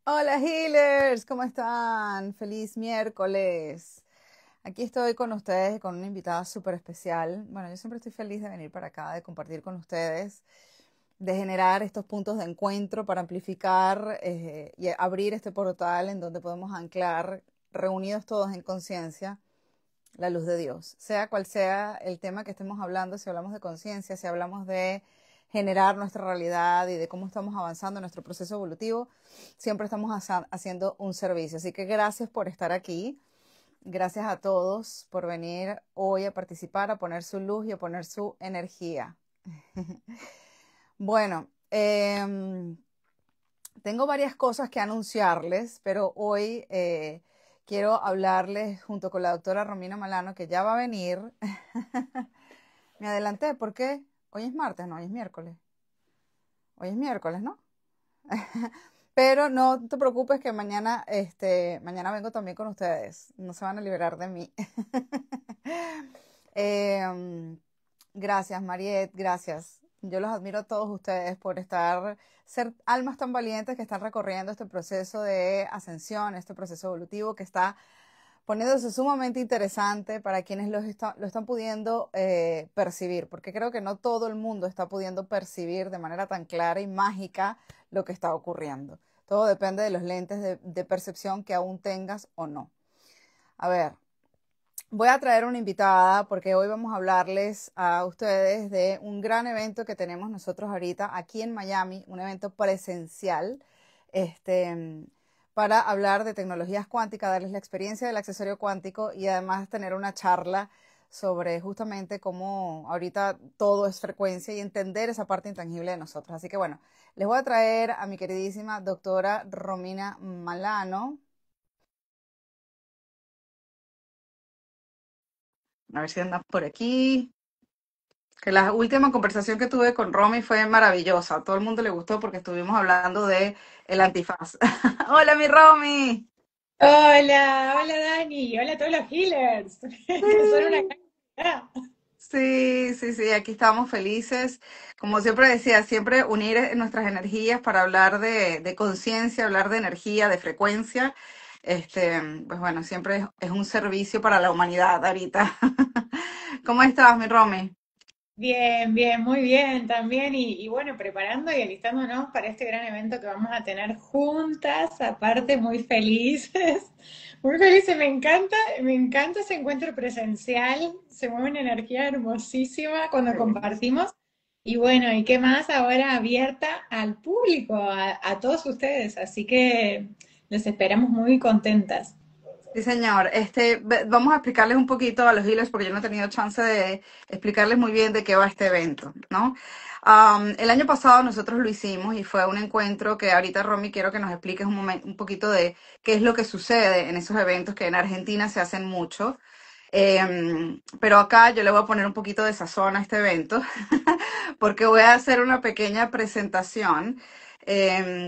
Hola Healers, ¿cómo están? Feliz miércoles. Aquí estoy con ustedes, con una invitada súper especial. Bueno, yo siempre estoy feliz de venir para acá, de compartir con ustedes, de generar estos puntos de encuentro para amplificar y abrir este portal en donde podemos anclar, reunidos todos en conciencia, la luz de Dios. Sea cual sea el tema que estemos hablando, si hablamos de conciencia, si hablamos de generar nuestra realidad y de cómo estamos avanzando en nuestro proceso evolutivo, siempre estamos haciendo un servicio. Así que gracias por estar aquí. Gracias a todos por venir hoy a participar, a poner su luz y a poner su energía. Bueno, tengo varias cosas que anunciarles, pero hoy quiero hablarles junto con la doctora Romina Malano, que ya va a venir. Me adelanté, ¿por qué? Hoy es martes, no, hoy es miércoles. Hoy es miércoles, ¿no? Pero no te preocupes que mañana, mañana vengo también con ustedes. No se van a liberar de mí. Em, Gracias, Mariette, gracias. Yo los admiro a todos ustedes por ser almas tan valientes que están recorriendo este proceso de ascensión, este proceso evolutivo que está poniéndose sumamente interesante para quienes lo están pudiendo percibir, porque creo que no todo el mundo está pudiendo percibir de manera tan clara y mágica lo que está ocurriendo. Todo depende de los lentes de percepción que aún tengas o no. A ver, voy a traer una invitada porque hoy vamos a hablarles a ustedes de un gran evento que tenemos nosotros ahorita aquí en Miami, un evento presencial, este, para hablar de tecnologías cuánticas, darles la experiencia del accesorio cuántico y además tener una charla sobre justamente cómo ahorita todo es frecuencia y entender esa parte intangible de nosotros. Así que bueno, les voy a traer a mi queridísima doctora Romina Malano. A ver si anda por aquí. Que la última conversación que tuve con Romy fue maravillosa. A todo el mundo le gustó porque estuvimos hablando de el antifaz. Hola, mi Romy. Hola, hola Dani, hola a todos los healers, que son una Sí, cantidad. sí, sí, sí, aquí estamos felices. Como siempre decía, siempre unir nuestras energías para hablar de conciencia, hablar de energía, de frecuencia. Pues bueno, siempre es un servicio para la humanidad ahorita. ¿Cómo estás, mi Romy? Bien, bien, muy bien también y bueno, preparando y alistándonos para este gran evento que vamos a tener juntas, aparte muy felices, muy felices, me encanta ese encuentro presencial, se mueve una energía hermosísima cuando Sí. compartimos y bueno, ¿y qué más ahora abierta al público, a todos ustedes? Así que los esperamos muy contentas. Sí, señor. Vamos a explicarles un poquito a los healers porque yo no he tenido chance de explicarles muy bien de qué va este evento, ¿no? El año pasado nosotros lo hicimos y fue un encuentro que ahorita, Romy, quiero que nos expliques un poquito de qué es lo que sucede en esos eventos que en Argentina se hacen mucho. Pero acá yo le voy a poner un poquito de sazón a este evento porque voy a hacer una pequeña presentación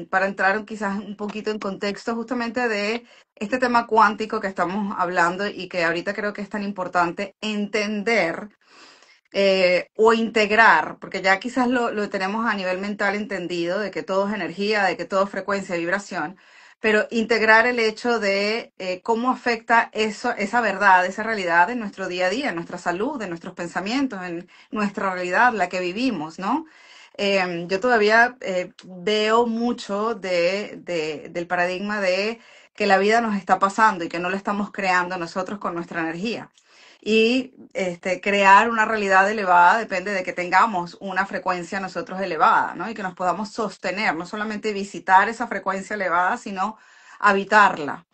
para entrar quizás un poquito en contexto justamente de este tema cuántico que estamos hablando y que ahorita creo que es tan importante entender o integrar, porque ya quizás lo tenemos a nivel mental entendido, de que todo es energía, de que todo es frecuencia y vibración, pero integrar el hecho de cómo afecta eso, esa verdad, esa realidad en nuestro día a día, en nuestra salud, en nuestros pensamientos, en nuestra realidad, la que vivimos, ¿no? Yo todavía veo mucho del paradigma de que la vida nos está pasando y que no la estamos creando nosotros con nuestra energía. Y crear una realidad elevada depende de que tengamos una frecuencia nosotros elevada, ¿no? Y que nos podamos sostener, no solamente visitar esa frecuencia elevada, sino habitarla.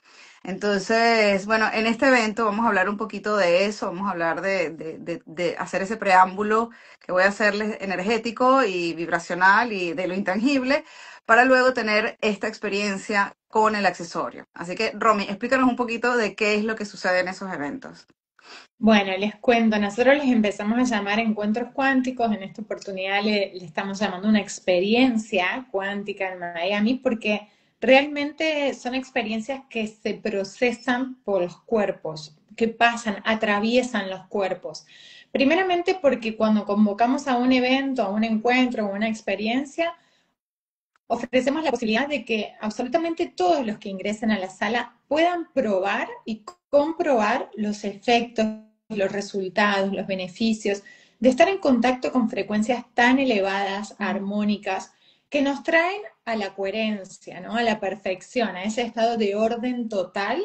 Entonces, bueno, en este evento vamos a hablar un poquito de eso, vamos a hablar de hacer ese preámbulo que voy a hacerles energético y vibracional y de lo intangible, para luego tener esta experiencia con el accesorio. Así que, Romy, explícanos un poquito de qué es lo que sucede en esos eventos. Bueno, les cuento, nosotros les empezamos a llamar encuentros cuánticos, en esta oportunidad le estamos llamando una experiencia cuántica en Miami porque realmente son experiencias que se procesan por los cuerpos, que pasan, atraviesan los cuerpos. Primeramente porque cuando convocamos a un evento, a un encuentro, a una experiencia, ofrecemos la posibilidad de que absolutamente todos los que ingresen a la sala puedan probar y comprobar los efectos, los resultados, los beneficios de estar en contacto con frecuencias tan elevadas, armónicas, que nos traen a la coherencia, ¿no? A la perfección, a ese estado de orden total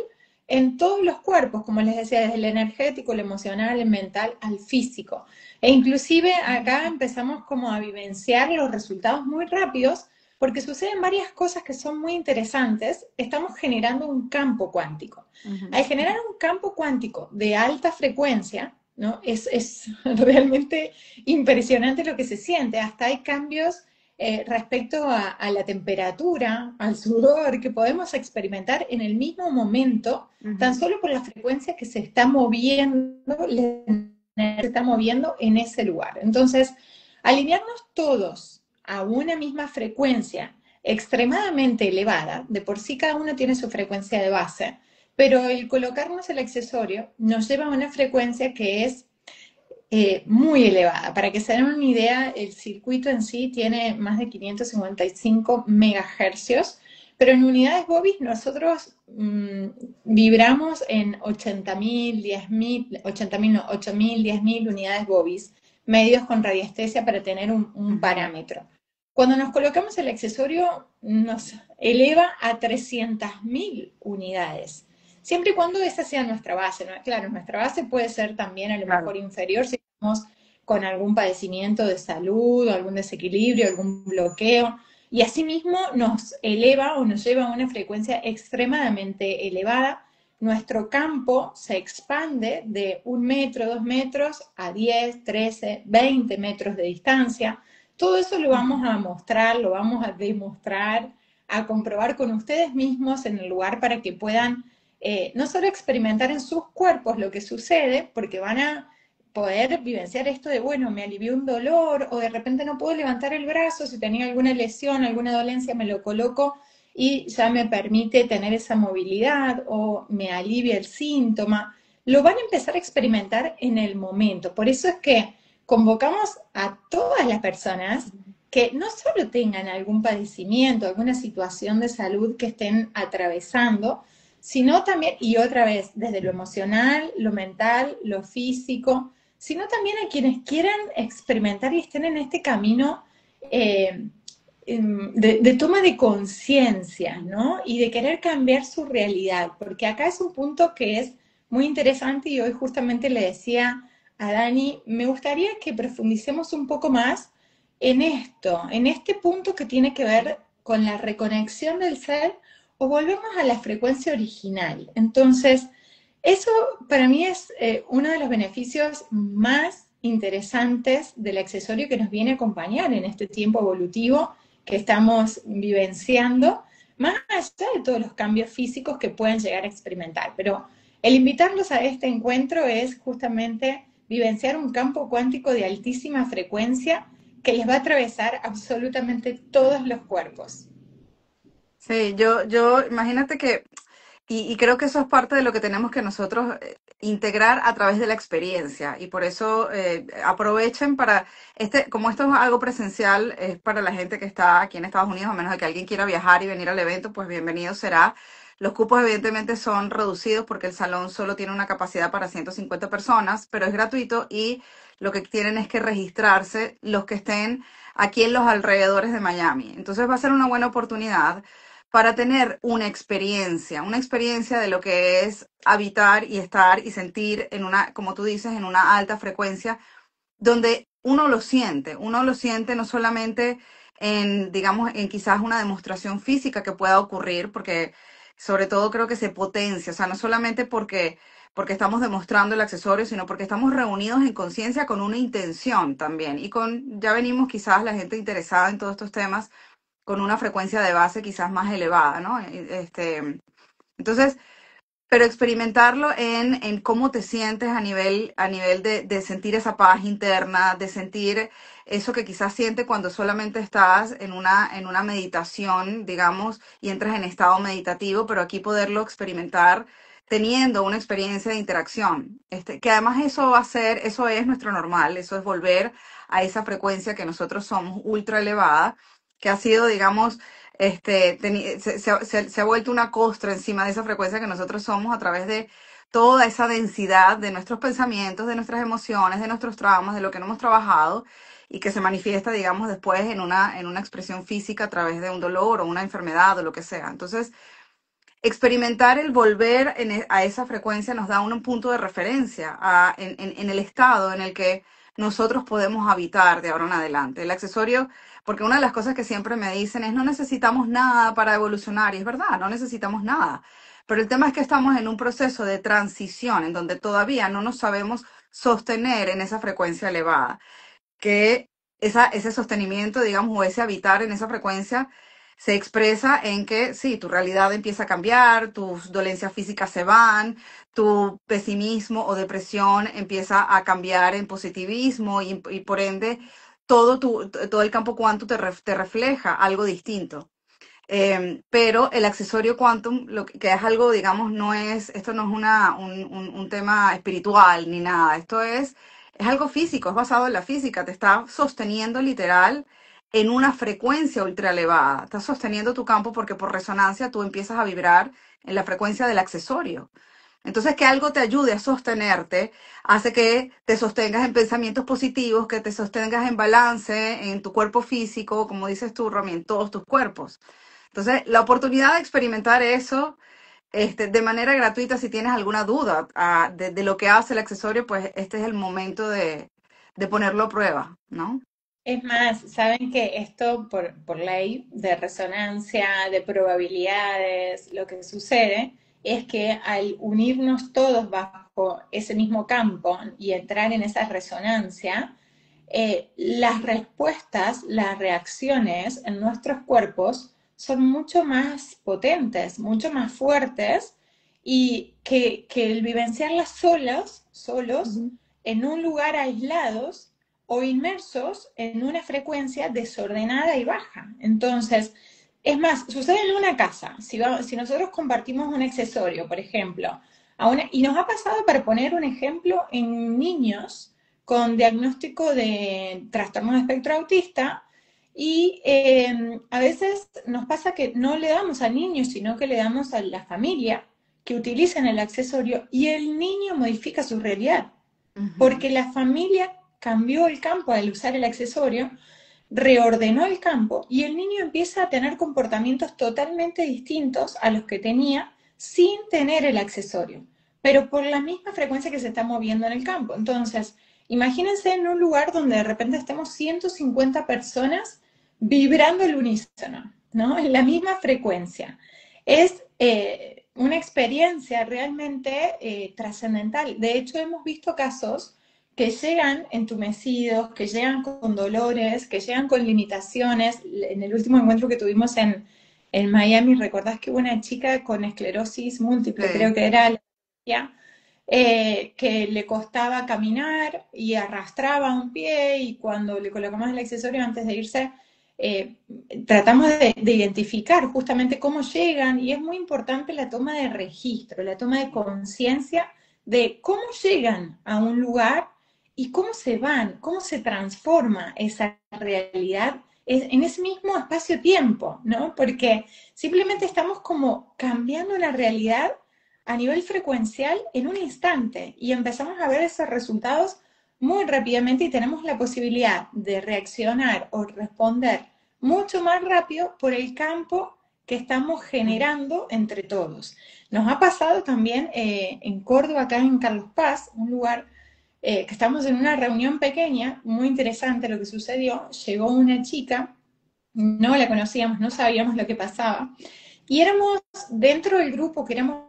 en todos los cuerpos, como les decía, desde el energético, el emocional, el mental, al físico. E inclusive acá empezamos como a vivenciar los resultados muy rápidos porque suceden varias cosas que son muy interesantes. Estamos generando un campo cuántico. Ujú. Al generar un campo cuántico de alta frecuencia, ¿no? Es realmente impresionante lo que se siente. Hasta hay cambios respecto a la temperatura, al sudor, que podemos experimentar en el mismo momento, tan Ujú. solo por la frecuencia que se está moviendo, se está moviendo en ese lugar. Entonces, alinearnos todos a una misma frecuencia extremadamente elevada, de por sí cada uno tiene su frecuencia de base, pero el colocarnos el accesorio nos lleva a una frecuencia que es muy elevada. Para que se den una idea, el circuito en sí tiene más de 555 megahercios, pero en unidades Bobis nosotros vibramos en 80.000, 10.000, 80.000, no, 8.000, 10.000 unidades Bobis, medios con radiestesia para tener un Ujú. parámetro. Cuando nos colocamos el accesorio, nos eleva a 300.000 unidades. Siempre y cuando esa sea nuestra base, ¿no? Claro, nuestra base puede ser también a lo Claro. mejor inferior si estamos con algún padecimiento de salud, algún desequilibrio, algún bloqueo, y asimismo nos eleva o nos lleva a una frecuencia extremadamente elevada. Nuestro campo se expande de 1 metro, 2 metros a 10, 13, 20 metros de distancia. Todo eso lo vamos a mostrar, lo vamos a demostrar, a comprobar con ustedes mismos en el lugar para que puedan no solo experimentar en sus cuerpos lo que sucede, porque van a poder vivenciar esto de, bueno, me alivió un dolor o de repente no puedo levantar el brazo, si tenía alguna lesión, alguna dolencia, me lo coloco y ya me permite tener esa movilidad o me alivia el síntoma. Lo van a empezar a experimentar en el momento. Por eso es que convocamos a todas las personas que no solo tengan algún padecimiento, alguna situación de salud que estén atravesando, sino también, y otra vez, desde lo emocional, lo mental, lo físico, sino también a quienes quieran experimentar y estén en este camino eh, de toma de conciencia, ¿no? Y de querer cambiar su realidad, porque acá es un punto que es muy interesante y hoy justamente le decía a Dani, me gustaría que profundicemos un poco más en esto, en este punto que tiene que ver con la reconexión del ser o volvemos a la frecuencia original. Entonces, eso para mí es uno de los beneficios más interesantes del accesorio que nos viene a acompañar en este tiempo evolutivo que estamos vivenciando, más allá de todos los cambios físicos que pueden llegar a experimentar. Pero el invitarlos a este encuentro es justamente vivenciar un campo cuántico de altísima frecuencia que les va a atravesar absolutamente todos los cuerpos. Sí, imagínate que, y creo que eso es parte de lo que tenemos que nosotros integrar a través de la experiencia. Y por eso aprovechen para, como esto es algo presencial, es para la gente que está aquí en Estados Unidos, a menos de que alguien quiera viajar y venir al evento, pues bienvenido será. Los cupos evidentemente son reducidos porque el salón solo tiene una capacidad para 150 personas, pero es gratuito y lo que tienen es que registrarse los que estén aquí en los alrededores de Miami. Entonces va a ser una buena oportunidad para tener una experiencia de lo que es habitar y estar y sentir en una, como tú dices, en una alta frecuencia, donde uno lo siente no solamente en, digamos, en quizás una demostración física que pueda ocurrir, porque sobre todo creo que se potencia, o sea, no solamente porque estamos demostrando el accesorio, sino porque estamos reunidos en conciencia con una intención también. Y ya venimos quizás la gente interesada en todos estos temas con una frecuencia de base quizás más elevada, ¿no? Entonces, pero experimentarlo en cómo te sientes a nivel de sentir esa paz interna, de sentir eso que quizás sientes cuando solamente estás en una meditación, digamos, y entras en estado meditativo, pero aquí poderlo experimentar teniendo una experiencia de interacción. Que además eso va a ser, eso es nuestro normal, eso es volver a esa frecuencia que nosotros somos ultra elevada que ha sido, digamos, se ha vuelto una costra encima de esa frecuencia que nosotros somos a través de toda esa densidad de nuestros pensamientos, de nuestras emociones, de nuestros traumas, de lo que no hemos trabajado y que se manifiesta, digamos, después en una expresión física a través de un dolor o una enfermedad o lo que sea. Entonces, experimentar el volver a esa frecuencia nos da un punto de referencia en el estado en el que nosotros podemos habitar de ahora en adelante. El accesorio, porque una de las cosas que siempre me dicen es no necesitamos nada para evolucionar, y es verdad, no necesitamos nada. Pero el tema es que estamos en un proceso de transición en donde todavía no nos sabemos sostener en esa frecuencia elevada que ese sostenimiento, digamos, o ese habitar en esa frecuencia se expresa en que sí, tu realidad empieza a cambiar, tus dolencias físicas se van, tu pesimismo o depresión empieza a cambiar en positivismo y por ende todo el campo cuántico te refleja algo distinto. Pero el accesorio quantum, lo que es algo, digamos, esto no es un tema espiritual ni nada, es algo físico, es basado en la física, te está sosteniendo literal en una frecuencia ultra elevada, está sosteniendo tu campo porque por resonancia tú empiezas a vibrar en la frecuencia del accesorio. Entonces, que algo te ayude a sostenerte, hace que te sostengas en pensamientos positivos, que te sostengas en balance en tu cuerpo físico, como dices tú, Romy, en todos tus cuerpos. Entonces, la oportunidad de experimentar eso de manera gratuita, si tienes alguna duda de lo que hace el accesorio, pues este es el momento de ponerlo a prueba, ¿no? Es más, saben que esto por ley de resonancia, de probabilidades, lo que sucede es que al unirnos todos bajo ese mismo campo y entrar en esa resonancia, las respuestas, las reacciones en nuestros cuerpos son mucho más potentes, mucho más fuertes y que el vivenciarlas solos, Ujú. en un lugar aislados o inmersos en una frecuencia desordenada y baja. Entonces, es más, sucede en una casa. Si nosotros compartimos un accesorio, por ejemplo, y nos ha pasado, para poner un ejemplo, en niños con diagnóstico de trastorno de espectro autista, y a veces nos pasa que no le damos a niños, sino que le damos a la familia que utilizan el accesorio y el niño modifica su realidad, Ujú. porque la familia cambió el campo al usar el accesorio, reordenó el campo y el niño empieza a tener comportamientos totalmente distintos a los que tenía sin tener el accesorio, pero por la misma frecuencia que se está moviendo en el campo. Entonces, imagínense en un lugar donde de repente estemos 150 personas vibrando el unísono, ¿no? En la misma frecuencia. Es una experiencia realmente trascendental. De hecho, hemos visto casos que llegan entumecidos, que llegan con dolores, que llegan con limitaciones. En el último encuentro que tuvimos en Miami, ¿recordás que hubo una chica con esclerosis múltiple, creo Sí. que era que le costaba caminar y arrastraba un pie y cuando le colocamos el accesorio antes de irse, eh, tratamos de identificar justamente cómo llegan y es muy importante la toma de registro, la toma de conciencia de cómo llegan a un lugar y cómo se van, cómo se transforma esa realidad en ese mismo espacio-tiempo, ¿no? Porque simplemente estamos como cambiando la realidad a nivel frecuencial en un instante y empezamos a ver esos resultados muy rápidamente y tenemos la posibilidad de reaccionar o responder mucho más rápido por el campo que estamos generando entre todos. Nos ha pasado también en Córdoba, acá en Carlos Paz, un lugar que estamos en una reunión pequeña, muy interesante lo que sucedió. Llegó una chica, no la conocíamos, no sabíamos lo que pasaba, y éramos dentro del grupo, que éramos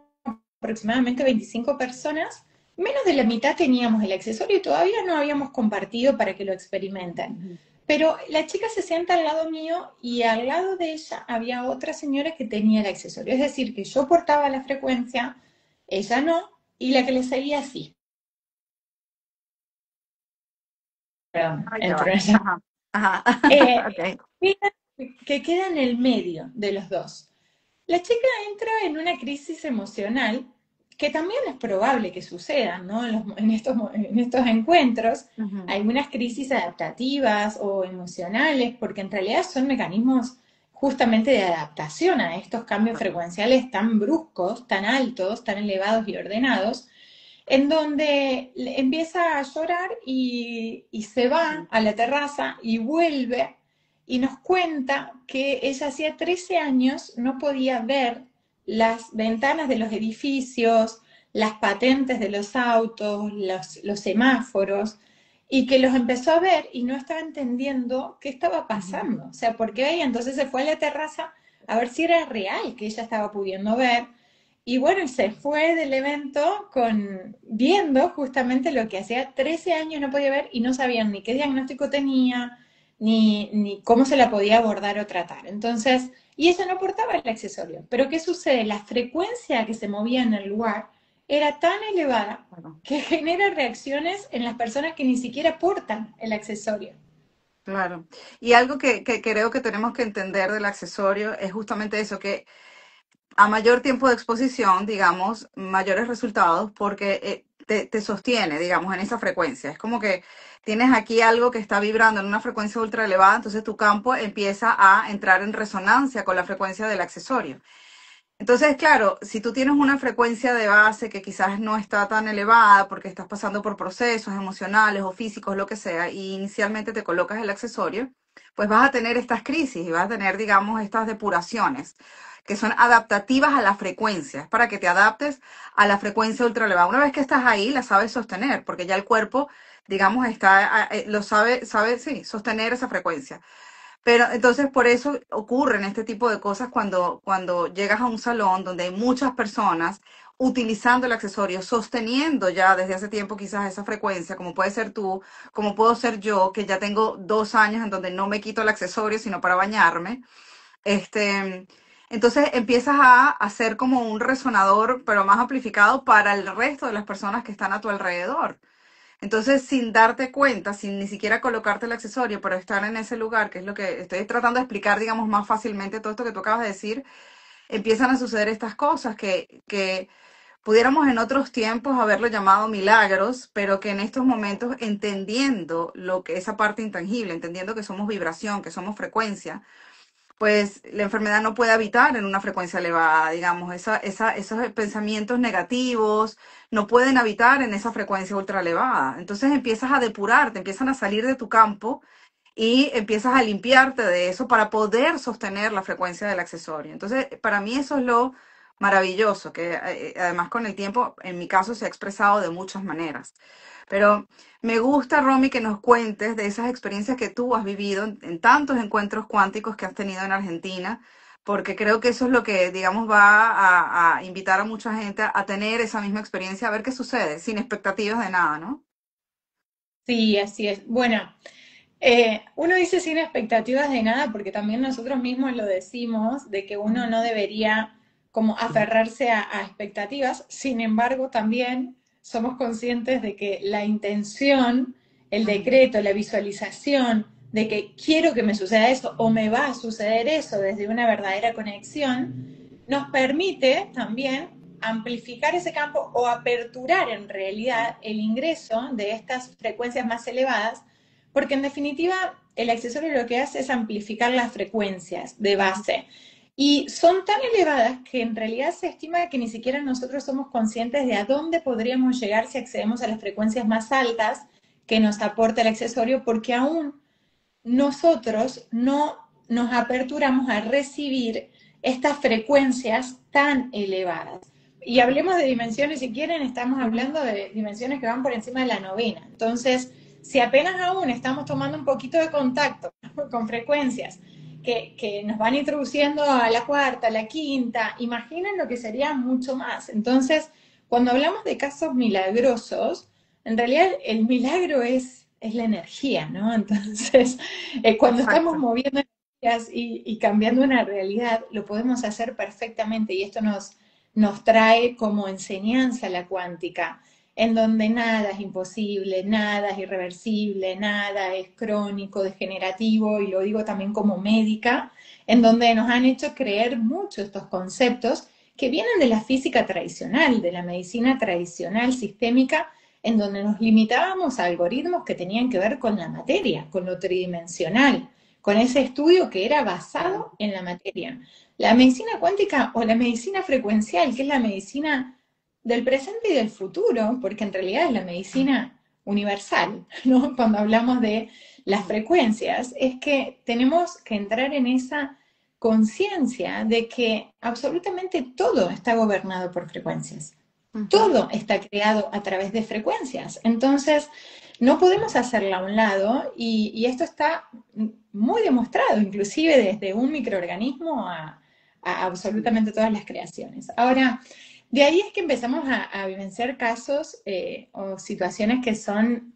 aproximadamente 25 personas, menos de la mitad teníamos el accesorio y todavía no habíamos compartido para que lo experimenten. Ujú. Pero la chica se sienta al lado mío y al lado de ella había otra señora que tenía el accesorio. Es decir, que yo portaba la frecuencia, ella no, y la que le seguía sí. Perdón, Ah, ya entró va. ella. Ajá. Ajá. Eh, Ok. que queda en el medio de los dos. La chica entra en una crisis emocional que también es probable que sucedan, ¿no? En estos encuentros, Ujú, algunas crisis adaptativas o emocionales, porque en realidad son mecanismos justamente de adaptación a estos cambios claro. frecuenciales tan bruscos, tan altos, tan elevados y ordenados, en donde empieza a llorar y se va Ujú, a la terraza y vuelve y nos cuenta que ella hacía 13 años no podía ver las ventanas de los edificios, las patentes de los autos, los semáforos, y que los empezó a ver y no estaba entendiendo qué estaba ujú. pasando. O sea, ¿por qué veía? Entonces se fue a la terraza a ver si era real que ella estaba pudiendo ver. Y bueno, y se fue del evento viendo justamente lo que hacía 13 años no podía ver y no sabían ni qué diagnóstico tenía, ni cómo se la podía abordar o tratar. Entonces, y ella no portaba el accesorio. Pero ¿qué sucede? La frecuencia que se movía en el lugar era tan elevada Claro, que genera reacciones en las personas que ni siquiera portan el accesorio. claro. Y algo que creo que tenemos que entender del accesorio es justamente eso, que a mayor tiempo de exposición, digamos, mayores resultados porque te sostiene, digamos, en esa frecuencia. Es como que tienes aquí algo que está vibrando en una frecuencia ultra elevada, entonces tu campo empieza a entrar en resonancia con la frecuencia del accesorio. Entonces, claro, si tú tienes una frecuencia de base que quizás no está tan elevada porque estás pasando por procesos emocionales o físicos, lo que sea, y inicialmente te colocas el accesorio, pues vas a tener estas crisis y vas a tener, digamos, estas depuraciones que son adaptativas a la frecuencia, es para que te adaptes a la frecuencia ultra elevada. Una vez que estás ahí, la sabes sostener, porque ya el cuerpo, digamos, lo sabe, sí, sostener esa frecuencia. Pero entonces por eso ocurren este tipo de cosas cuando llegas a un salón donde hay muchas personas utilizando el accesorio, sosteniendo ya desde hace tiempo quizás esa frecuencia, como puede ser tú, como puedo ser yo, que ya tengo 2 años en donde no me quito el accesorio sino para bañarme. Este, entonces empiezas a hacer como un resonador, pero más amplificado para el resto de las personas que están a tu alrededor. Entonces, sin darte cuenta, sin ni siquiera colocarte el accesorio, pero estar en ese lugar, que es lo que estoy tratando de explicar, digamos, más fácilmente todo esto que tú acabas de decir, empiezan a suceder estas cosas que pudiéramos en otros tiempos haberlo llamado milagros, pero que en estos momentos, entendiendo lo que esa parte intangible, entendiendo que somos vibración, que somos frecuencia, pues la enfermedad no puede habitar en una frecuencia elevada, digamos, esos pensamientos negativos no pueden habitar en esa frecuencia ultra elevada. Entonces empiezas a depurarte, empiezan a salir de tu campo y empiezas a limpiarte de eso para poder sostener la frecuencia del accesorio. Entonces, para mí eso es lo maravilloso, que además con el tiempo, en mi caso, se ha expresado de muchas maneras. Pero me gusta, Romy, que nos cuentes de esas experiencias que tú has vivido en tantos encuentros cuánticos que has tenido en Argentina, porque creo que eso es lo que, digamos, va a invitar a mucha gente a tener esa misma experiencia, a ver qué sucede, sin expectativas de nada, ¿no? Sí, así es. Bueno, uno dice sin expectativas de nada porque también nosotros mismos lo decimos, de que uno Ujú, no debería como aferrarse a expectativas. Sin embargo, también somos conscientes de que la intención, el ujú, decreto, la visualización de que quiero que me suceda eso o me va a suceder eso desde una verdadera conexión, nos permite también amplificar ese campo o aperturar en realidad el ingreso de estas frecuencias más elevadas, porque en definitiva el accesorio lo que hace es amplificar las frecuencias de ujú. base. Y son tan elevadas que en realidad se estima que ni siquiera nosotros somos conscientes de a dónde podríamos llegar si accedemos a las frecuencias más altas que nos aporta el accesorio, porque aún nosotros no nos aperturamos a recibir estas frecuencias tan elevadas. Y Claro. hablemos de dimensiones, si quieren, estamos hablando de dimensiones que van por encima de la novena. Entonces, si apenas aún estamos tomando un poquito de contacto con frecuencias que nos van introduciendo a la cuarta, a la quinta, imaginen lo que sería mucho más. Entonces, cuando hablamos de casos milagrosos, en realidad el milagro es la energía, ¿no? Entonces, cuando estamos Exacto. moviendo energías y cambiando una realidad, lo podemos hacer perfectamente y esto nos trae como enseñanza la cuántica, en donde nada es imposible, nada es irreversible, nada es crónico, degenerativo, y lo digo también como médica, en donde nos han hecho creer mucho estos conceptos que vienen de la física tradicional, de la medicina tradicional sistémica, en donde nos limitábamos a algoritmos que tenían que ver con la materia, con lo tridimensional, con ese estudio que era basado en la materia. La medicina cuántica o la medicina frecuencial, que es la medicina del presente y del futuro, porque en realidad es la medicina universal, ¿no? Cuando hablamos de las frecuencias, es que tenemos que entrar en esa conciencia de que absolutamente todo está gobernado por frecuencias. Ujú. Todo está creado a través de frecuencias. Entonces, no podemos hacerla a un lado y esto está muy demostrado, inclusive desde un microorganismo a absolutamente todas las creaciones. Ahora, de ahí es que empezamos a vivenciar casos o situaciones que son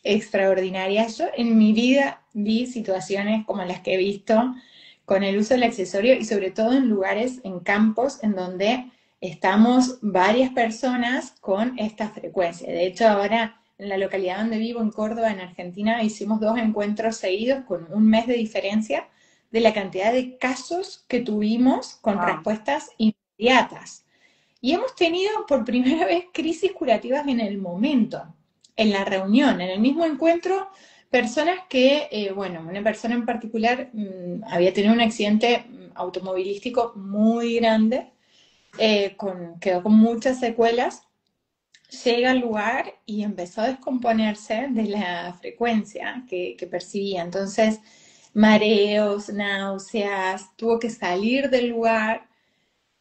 extraordinarias. Yo en mi vida vi situaciones como las que he visto con el uso del accesorio y sobre todo en lugares, en campos en donde estamos varias personas con esta frecuencia. De hecho, ahora en la localidad donde vivo, en Córdoba, en Argentina, hicimos 2 encuentros seguidos con un mes de diferencia de la cantidad de casos que tuvimos con Wow. respuestas inmediatas. Y hemos tenido por primera vez crisis curativas en el momento, en la reunión, en el mismo encuentro, personas que, bueno, una persona en particular había tenido un accidente automovilístico muy grande, quedó con muchas secuelas, llega al lugar y empezó a descomponerse de la frecuencia que percibía. Entonces, mareos, náuseas, tuvo que salir del lugar,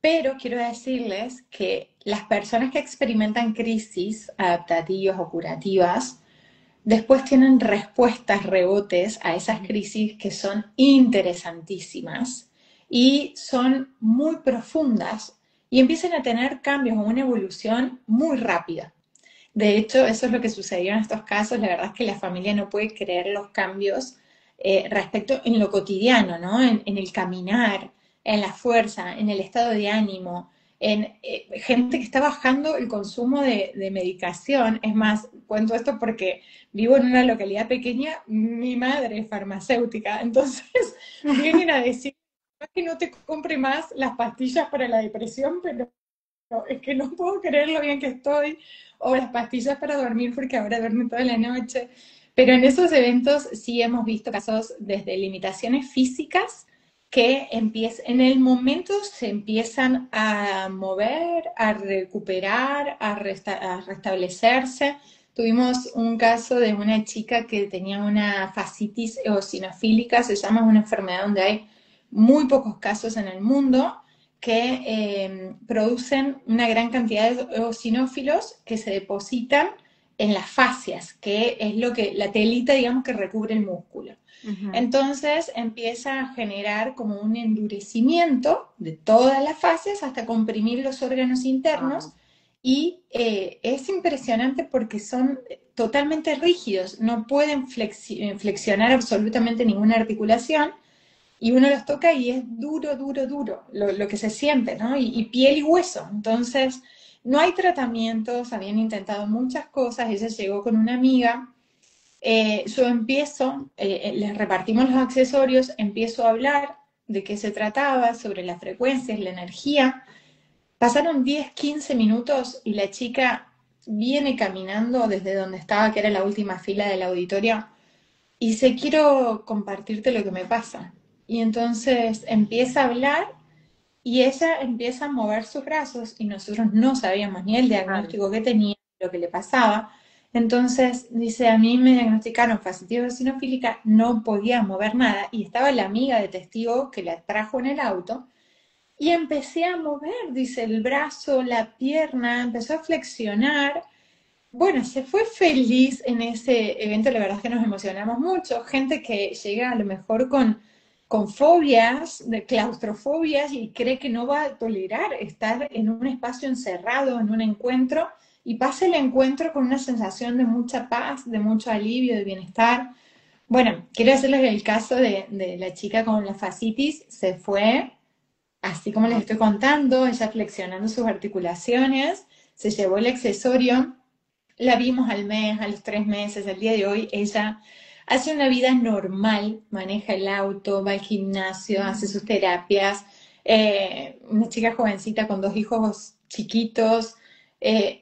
pero quiero decirles que las personas que experimentan crisis adaptativas o curativas, después tienen respuestas, rebotes a esas crisis que son interesantísimas y son muy profundas y empiezan a tener cambios o una evolución muy rápida. De hecho, eso es lo que sucedió en estos casos. La verdad es que la familia no puede creer los cambios respecto en lo cotidiano, ¿no? En el caminar, en la fuerza, en el estado de ánimo, en gente que está bajando el consumo de medicación. Es más, cuento esto porque vivo en una localidad pequeña, mi madre es farmacéutica, entonces vienen a decir que no te compre más las pastillas para la depresión, pero es que no puedo creer lo bien que estoy, o las pastillas para dormir porque ahora duermo toda la noche. Pero en esos eventos sí hemos visto casos desde limitaciones físicas que en el momento se empiezan a mover, a recuperar, a restablecerse. Tuvimos un caso de una chica que tenía una fascitis eosinofílica, se llama una enfermedad donde hay muy pocos casos en el mundo, que producen una gran cantidad de eosinófilos que se depositan en las fascias, que es lo que la telita, digamos, que recubre el músculo. Ujú. Entonces empieza a generar como un endurecimiento de todas las fascias hasta comprimir los órganos internos Wow. y es impresionante porque son totalmente rígidos, no pueden flexionar absolutamente ninguna articulación y uno los toca y es duro, duro, duro lo que se siente, ¿no? Y piel y hueso. Entonces, no hay tratamientos, habían intentado muchas cosas, ella llegó con una amiga, yo empiezo, les repartimos los accesorios, empiezo a hablar de qué se trataba, sobre las frecuencias, la energía. Pasaron 10, 15 minutos y la chica viene caminando desde donde estaba, que era la última fila del auditorio, y dice, quiero compartirte lo que me pasa. Y entonces empieza a hablar y ella empieza a mover sus brazos y nosotros no sabíamos ni el Claro. diagnóstico que tenía, lo que le pasaba. Entonces dice, a mí me diagnosticaron fascitis eosinofílica, no podía mover nada y estaba la amiga de testigo que la trajo en el auto y empecé a mover, dice, el brazo, la pierna, empezó a flexionar. Bueno, se fue feliz en ese evento, la verdad es que nos emocionamos mucho. Gente que llega a lo mejor con fobias, de claustrofobias, y cree que no va a tolerar estar en un espacio encerrado, en un encuentro, y pasa el encuentro con una sensación de mucha paz, de mucho alivio, de bienestar. Bueno, quiero hacerles el caso de la chica con la fascitis, se fue, así como les Wow. estoy contando, ella flexionando sus articulaciones, se llevó el accesorio, la vimos al mes, a los 3 meses, al día de hoy, ella hace una vida normal, maneja el auto, va al gimnasio, hace sus terapias, una chica jovencita con 2 hijos chiquitos,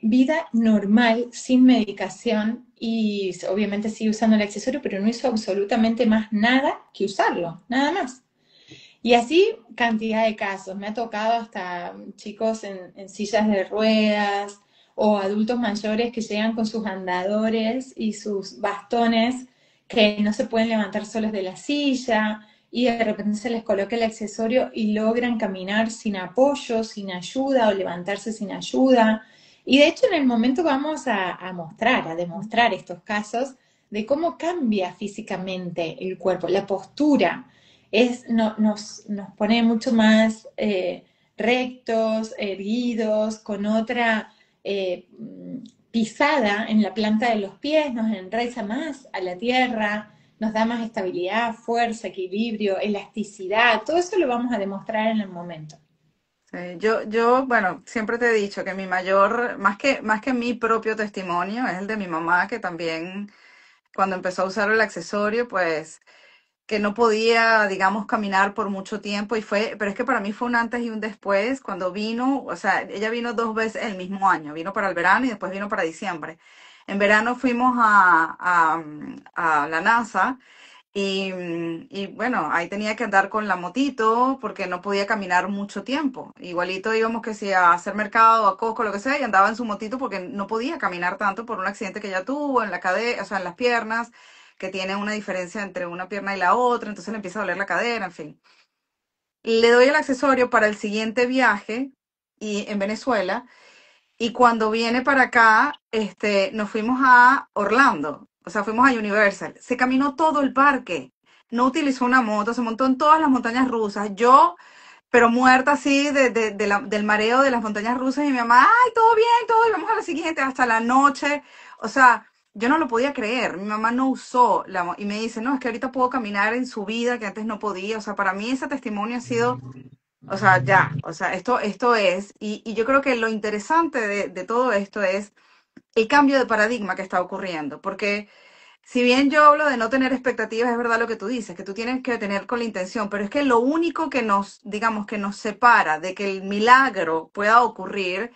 vida normal, sin medicación y obviamente sigue usando el accesorio, pero no hizo absolutamente más nada que usarlo, nada más. Y así cantidad de casos. Me ha tocado hasta chicos en sillas de ruedas o adultos mayores que llegan con sus andadores y sus bastones que no se pueden levantar solos de la silla y de repente se les coloca el accesorio y logran caminar sin apoyo, sin ayuda o levantarse sin ayuda. Y de hecho en el momento vamos a mostrar, a demostrar estos casos de cómo cambia físicamente el cuerpo, la postura nos pone mucho más rectos, erguidos, con otra pisada en la planta de los pies, nos enraiza más a la tierra, nos da más estabilidad, fuerza, equilibrio, elasticidad, todo eso lo vamos a demostrar en el momento. Sí, bueno, siempre te he dicho que mi mayor, más que mi propio testimonio, es el de mi mamá, que también cuando empezó a usar el accesorio, pues que no podía, digamos, caminar por mucho tiempo y pero es que para mí fue un antes y un después cuando vino, o sea, ella vino 2 veces el mismo año, vino para el verano y después vino para diciembre. En verano fuimos a la NASA y bueno, ahí tenía que andar con la motito porque no podía caminar mucho tiempo. Igualito íbamos que si a hacer mercado, a Costco, lo que sea, y andaba en su motito porque no podía caminar tanto por un accidente que ella tuvo en la cadera, o sea, en las piernas, que tiene una diferencia entre una pierna y la otra, entonces le empieza a doler la cadera, en fin. Le doy el accesorio para el siguiente viaje y en Venezuela y cuando viene para acá, nos fuimos a Orlando, o sea, fuimos a Universal. Se caminó todo el parque, no utilizó una moto, se montó en todas las montañas rusas. Yo, pero muerta así del mareo de las montañas rusas y mi mamá, ay, todo bien, vamos a la siguiente, hasta la noche. O sea, yo no lo podía creer. Mi mamá no usó y me dice, no, es que ahorita puedo caminar en su vida que antes no podía. O sea, para mí ese testimonio ha sido, o sea, ya, o sea, esto es, y yo creo que lo interesante de todo esto es el cambio de paradigma que está ocurriendo, porque si bien yo hablo de no tener expectativas, es verdad lo que tú dices, que tú tienes que tener con la intención, pero es que lo único que nos, digamos, que nos separa de que el milagro pueda ocurrir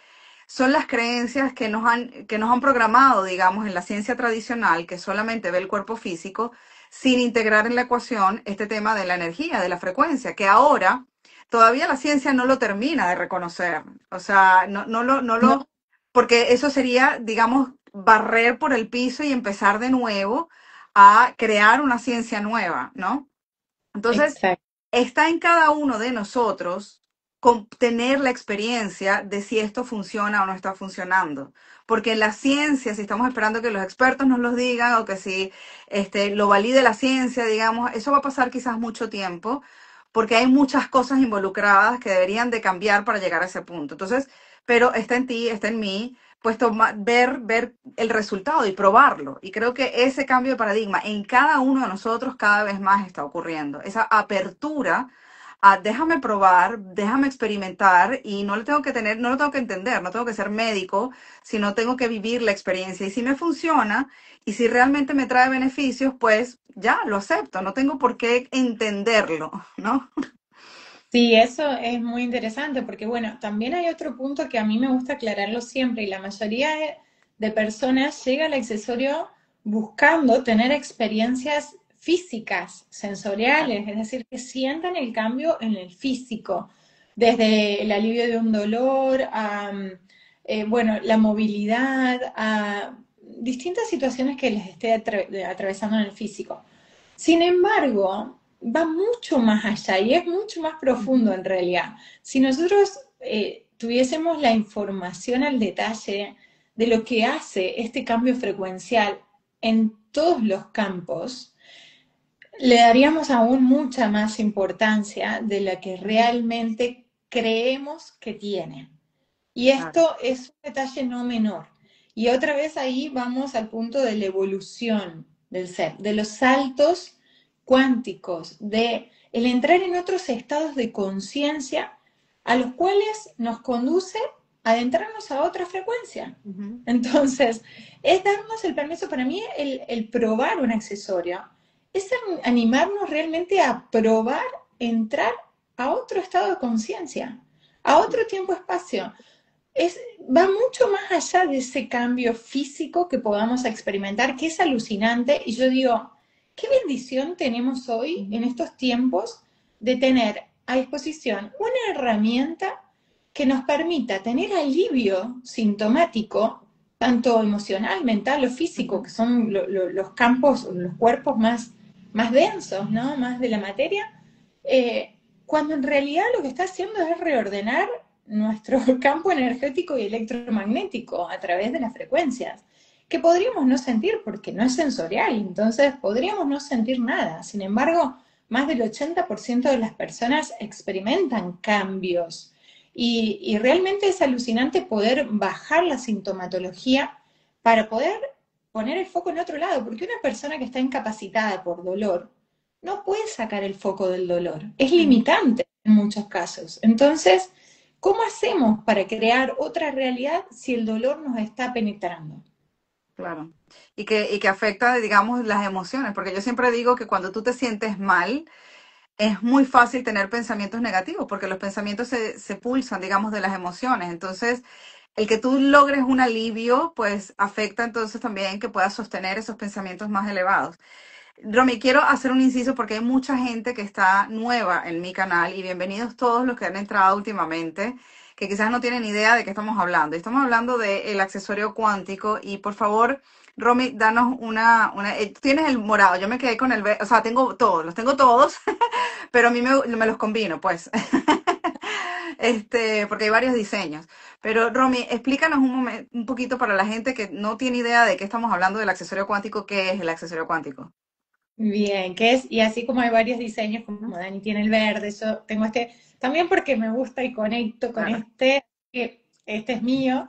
son las creencias que nos han programado, digamos, en la ciencia tradicional, que solamente ve el cuerpo físico, sin integrar en la ecuación este tema de la energía, de la frecuencia, que ahora todavía la ciencia no lo termina de reconocer. O sea, No, porque eso sería, digamos, barrer por el piso y empezar de nuevo a crear una ciencia nueva, ¿no? Entonces, exacto. está en cada uno de nosotros tener la experiencia de si esto funciona o no está funcionando. Porque en la ciencia, si estamos esperando que los expertos nos los digan o que si lo valide la ciencia, digamos, eso va a pasar quizás mucho tiempo porque hay muchas cosas involucradas que deberían de cambiar para llegar a ese punto. Entonces, pero está en ti, está en mí, pues ver el resultado y probarlo. Y creo que ese cambio de paradigma en cada uno de nosotros cada vez más está ocurriendo. Esa apertura a déjame probar, déjame experimentar y no lo tengo que tener, no lo tengo que entender, no tengo que ser médico, sino tengo que vivir la experiencia. Y si me funciona y si realmente me trae beneficios, pues ya lo acepto, no tengo por qué entenderlo, ¿no? Sí, eso es muy interesante porque, bueno, también hay otro punto que a mí me gusta aclararlo siempre y la mayoría de personas llega al accesorio buscando tener experiencias físicas, sensoriales, es decir, que sientan el cambio en el físico, desde el alivio de un dolor a, bueno, la movilidad, a distintas situaciones que les esté atravesando en el físico. Sin embargo, va mucho más allá y es mucho más profundo en realidad. Si nosotros tuviésemos la información al detalle de lo que hace este cambio frecuencial en todos los campos, le daríamos aún mucha más importancia de la que realmente creemos que tiene. Y Claro. esto es un detalle no menor. Y otra vez ahí vamos al punto de la evolución del ser, de los saltos cuánticos, de el entrar en otros estados de conciencia a los cuales nos conduce a adentrarnos a otra frecuencia. Ujú. Entonces, es darnos el permiso, para mí el probar un accesorio, es animarnos realmente a probar, entrar a otro estado de conciencia, a otro tiempo-espacio. Va mucho más allá de ese cambio físico que podamos experimentar, que es alucinante. Y yo digo, qué bendición tenemos hoy en estos tiempos de tener a disposición una herramienta que nos permita tener alivio sintomático, tanto emocional, mental o físico, que son los campos, los cuerpos más densos, ¿no? Más de la materia, cuando en realidad lo que está haciendo es reordenar nuestro campo energético y electromagnético a través de las frecuencias, que podríamos no sentir porque no es sensorial, entonces podríamos no sentir nada. Sin embargo, más del 80% de las personas experimentan cambios y realmente es alucinante poder bajar la sintomatología para poder poner el foco en otro lado, porque una persona que está incapacitada por dolor no puede sacar el foco del dolor, es limitante en muchos casos. Entonces, ¿cómo hacemos para crear otra realidad si el dolor nos está penetrando? Claro. Y que afecta, digamos, las emociones, porque yo siempre digo que cuando tú te sientes mal, es muy fácil tener pensamientos negativos, porque los pensamientos se pulsan, digamos, de las emociones. Entonces, el que tú logres un alivio, pues afecta entonces también que puedas sostener esos pensamientos más elevados. Romy, quiero hacer un inciso porque hay mucha gente que está nueva en mi canal y bienvenidos todos los que han entrado últimamente, que quizás no tienen idea de qué estamos hablando. Estamos hablando del accesorio cuántico y por favor, Romy, danos tú tienes el morado, yo me quedé con o sea, tengo todos, los tengo todos, pero a mí me los combino, pues. Porque hay varios diseños. Pero Romy, explícanos un poquito para la gente que no tiene idea de qué estamos hablando del accesorio cuántico, ¿qué es el accesorio cuántico? Bien, ¿qué es? Y así como hay varios diseños, como Dani tiene el verde, yo tengo este, también porque me gusta y conecto con Claro. este, que este es mío.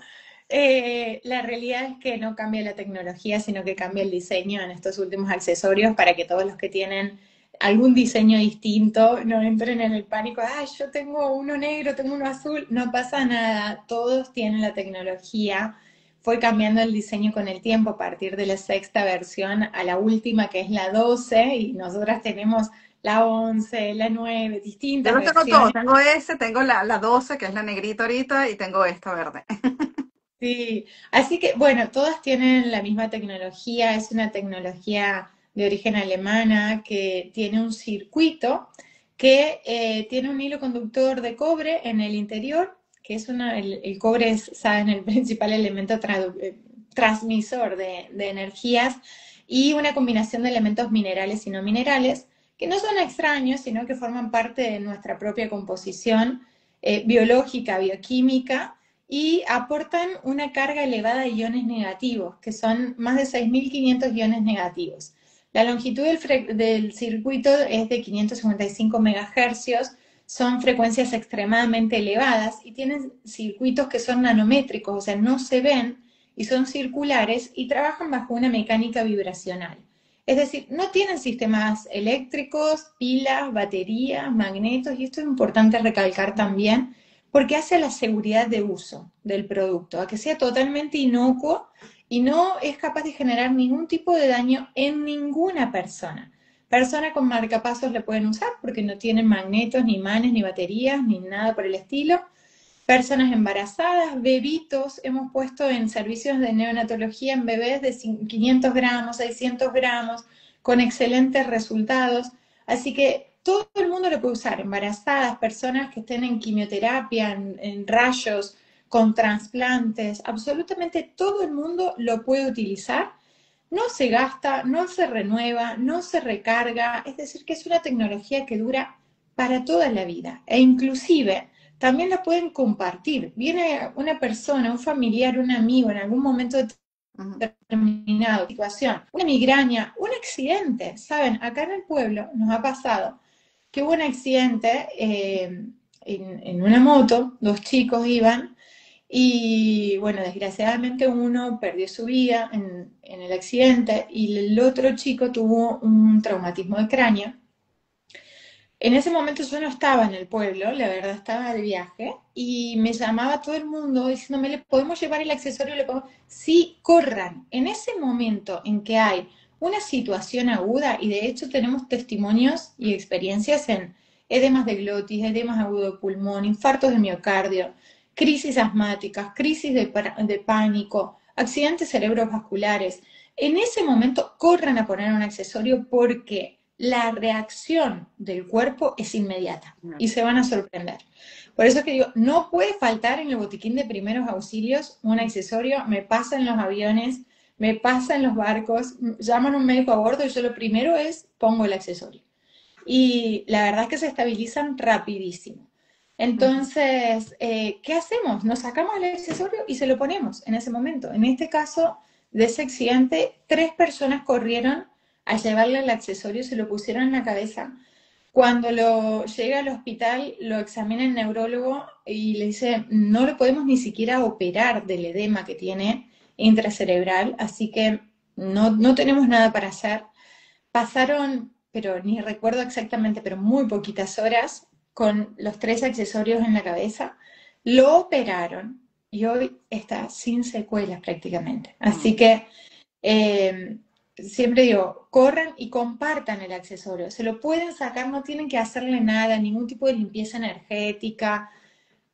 La realidad es que no cambia la tecnología, sino que cambia el diseño en estos últimos accesorios para que todos los que tienen algún diseño distinto no entren en el pánico. Ah, yo tengo uno negro, tengo uno azul. No pasa nada, todos tienen la tecnología. Fue cambiando el diseño con el tiempo a partir de la sexta versión a la última, que es la 12, y nosotras tenemos la 11, la 9, Yo distintas los tengo todos, versiones. tengo ese, tengo la 12, que es la negrita ahorita, y tengo esta verde. Sí, así que bueno, todas tienen la misma tecnología, es una tecnología de origen alemana que tiene un circuito que tiene un hilo conductor de cobre en el interior, que es el cobre es, saben, el principal elemento transmisor de energías y una combinación de elementos minerales y no minerales que no son extraños, sino que forman parte de nuestra propia composición biológica, bioquímica y aportan una carga elevada de iones negativos, que son más de 6.500 iones negativos. La longitud del circuito es de 555 megahercios, son frecuencias extremadamente elevadas y tienen circuitos que son nanométricos, o sea, no se ven y son circulares y trabajan bajo una mecánica vibracional. Es decir, no tienen sistemas eléctricos, pilas, baterías, magnetos, y esto es importante recalcar también, porque hace a la seguridad de uso del producto, a que sea totalmente inocuo y no es capaz de generar ningún tipo de daño en ninguna persona. Personas con marcapasos le pueden usar porque no tienen magnetos, ni imanes, ni baterías, ni nada por el estilo. Personas embarazadas, bebitos, hemos puesto en servicios de neonatología en bebés de 500 gramos, 600 gramos, con excelentes resultados. Así que todo el mundo lo puede usar, embarazadas, personas que estén en quimioterapia, en rayos, con trasplantes, absolutamente todo el mundo lo puede utilizar. No se gasta, no se renueva, no se recarga, es decir, que es una tecnología que dura para toda la vida e inclusive también la pueden compartir. Viene una persona, un familiar, un amigo en algún momento Ujú. determinado, situación, una migraña, un accidente. Saben, acá en el pueblo nos ha pasado que hubo un accidente en una moto, dos chicos iban y bueno, desgraciadamente uno perdió su vida en el accidente y el otro chico tuvo un traumatismo de cráneo. En ese momento yo no estaba en el pueblo, la verdad estaba de viaje y me llamaba todo el mundo diciéndome, ¿le podemos llevar el accesorio? ¿Le podemos? Sí, corran. En ese momento en que hay una situación aguda, y de hecho tenemos testimonios y experiencias edemas de glotis, edemas agudo de pulmón, infartos de miocardio, crisis asmáticas, crisis de pánico, accidentes cerebrovasculares. En ese momento corran a poner un accesorio porque la reacción del cuerpo es inmediata y se van a sorprender. Por eso es que digo, no puede faltar en el botiquín de primeros auxilios un accesorio. Me pasa en los aviones, me pasa en los barcos, llaman a un médico a bordo y yo lo primero es pongo el accesorio. Y la verdad es que se estabilizan rapidísimo. Ujú. Entonces, ¿qué hacemos? Nos sacamos el accesorio y se lo ponemos en ese momento. En este caso de ese accidente, 3 personas corrieron a llevarle el accesorio, se lo pusieron en la cabeza. Cuando lo llega al hospital, lo examina el neurólogo y le dice, no lo podemos ni siquiera operar del edema que tiene intracerebral, así que no tenemos nada para hacer. Pasaron, pero ni recuerdo exactamente, pero muy poquitas horas con los 3 accesorios en la cabeza. Lo operaron y hoy está sin secuelas prácticamente. Así Mm. que siempre digo, corran y compartan el accesorio. Se lo pueden sacar, no tienen que hacerle nada, ningún tipo de limpieza energética,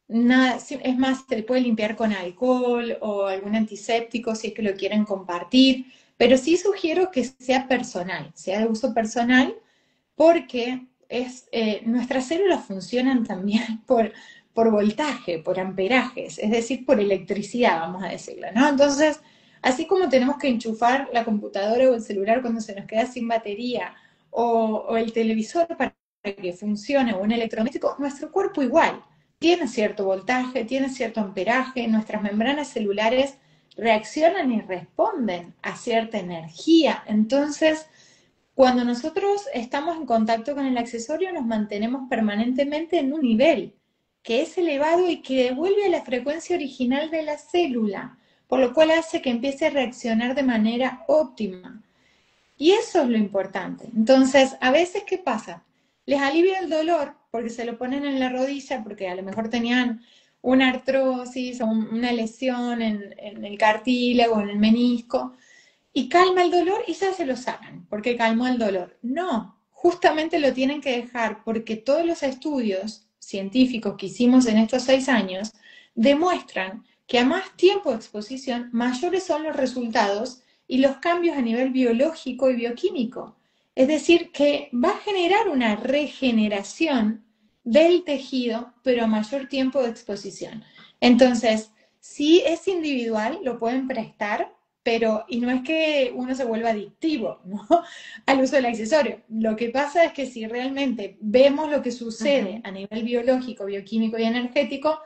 nada. Es más, se le puede limpiar con alcohol o algún antiséptico si es que lo quieren compartir, pero sí sugiero que sea personal, sea de uso personal, porque nuestras células funcionan también por voltaje, por amperajes, es decir, por electricidad, vamos a decirlo, ¿no? Entonces, así como tenemos que enchufar la computadora o el celular cuando se nos queda sin batería, o el televisor para que funcione, o un electrodoméstico, nuestro cuerpo igual tiene cierto voltaje, tiene cierto amperaje, nuestras membranas celulares reaccionan y responden a cierta energía. Entonces, cuando nosotros estamos en contacto con el accesorio, nos mantenemos permanentemente en un nivel que es elevado y que devuelve a la frecuencia original de la célula, por lo cual hace que empiece a reaccionar de manera óptima. Y eso es lo importante. Entonces, a veces, ¿qué pasa? Les alivia el dolor porque se lo ponen en la rodilla, porque a lo mejor tenían una artrosis o una lesión en el cartílago, en el menisco, y calma el dolor y ya se lo sacan, porque calmó el dolor. No, justamente lo tienen que dejar porque todos los estudios científicos que hicimos en estos 6 años demuestran que a más tiempo de exposición, mayores son los resultados y los cambios a nivel biológico y bioquímico. Es decir, que va a generar una regeneración del tejido, pero a mayor tiempo de exposición. Entonces, si es individual, lo pueden prestar, pero, y no es que uno se vuelva adictivo, ¿no? Al uso del accesorio. Lo que pasa es que si realmente vemos lo que sucede Ujú. a nivel biológico, bioquímico y energético,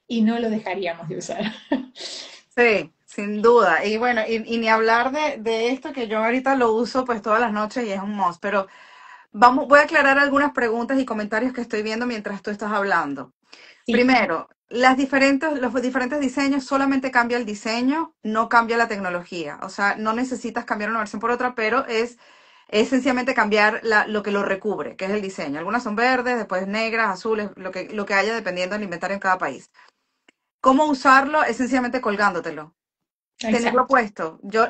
y no lo dejaríamos de usar. Sí, sin duda. Y bueno, y ni hablar de esto que yo ahorita lo uso pues todas las noches y es un must, pero voy a aclarar algunas preguntas y comentarios que estoy viendo mientras tú estás hablando. Sí, Primero, los diferentes diseños solamente cambia el diseño, no cambia la tecnología. O sea, no necesitas cambiar una versión por otra, pero es sencillamente cambiar lo que lo recubre, que es el diseño. Algunas son verdes, después negras, azules, lo que haya dependiendo del inventario en cada país. ¿Cómo usarlo? Es sencillamente colgándotelo. Tenerlo exacto. puesto. Yo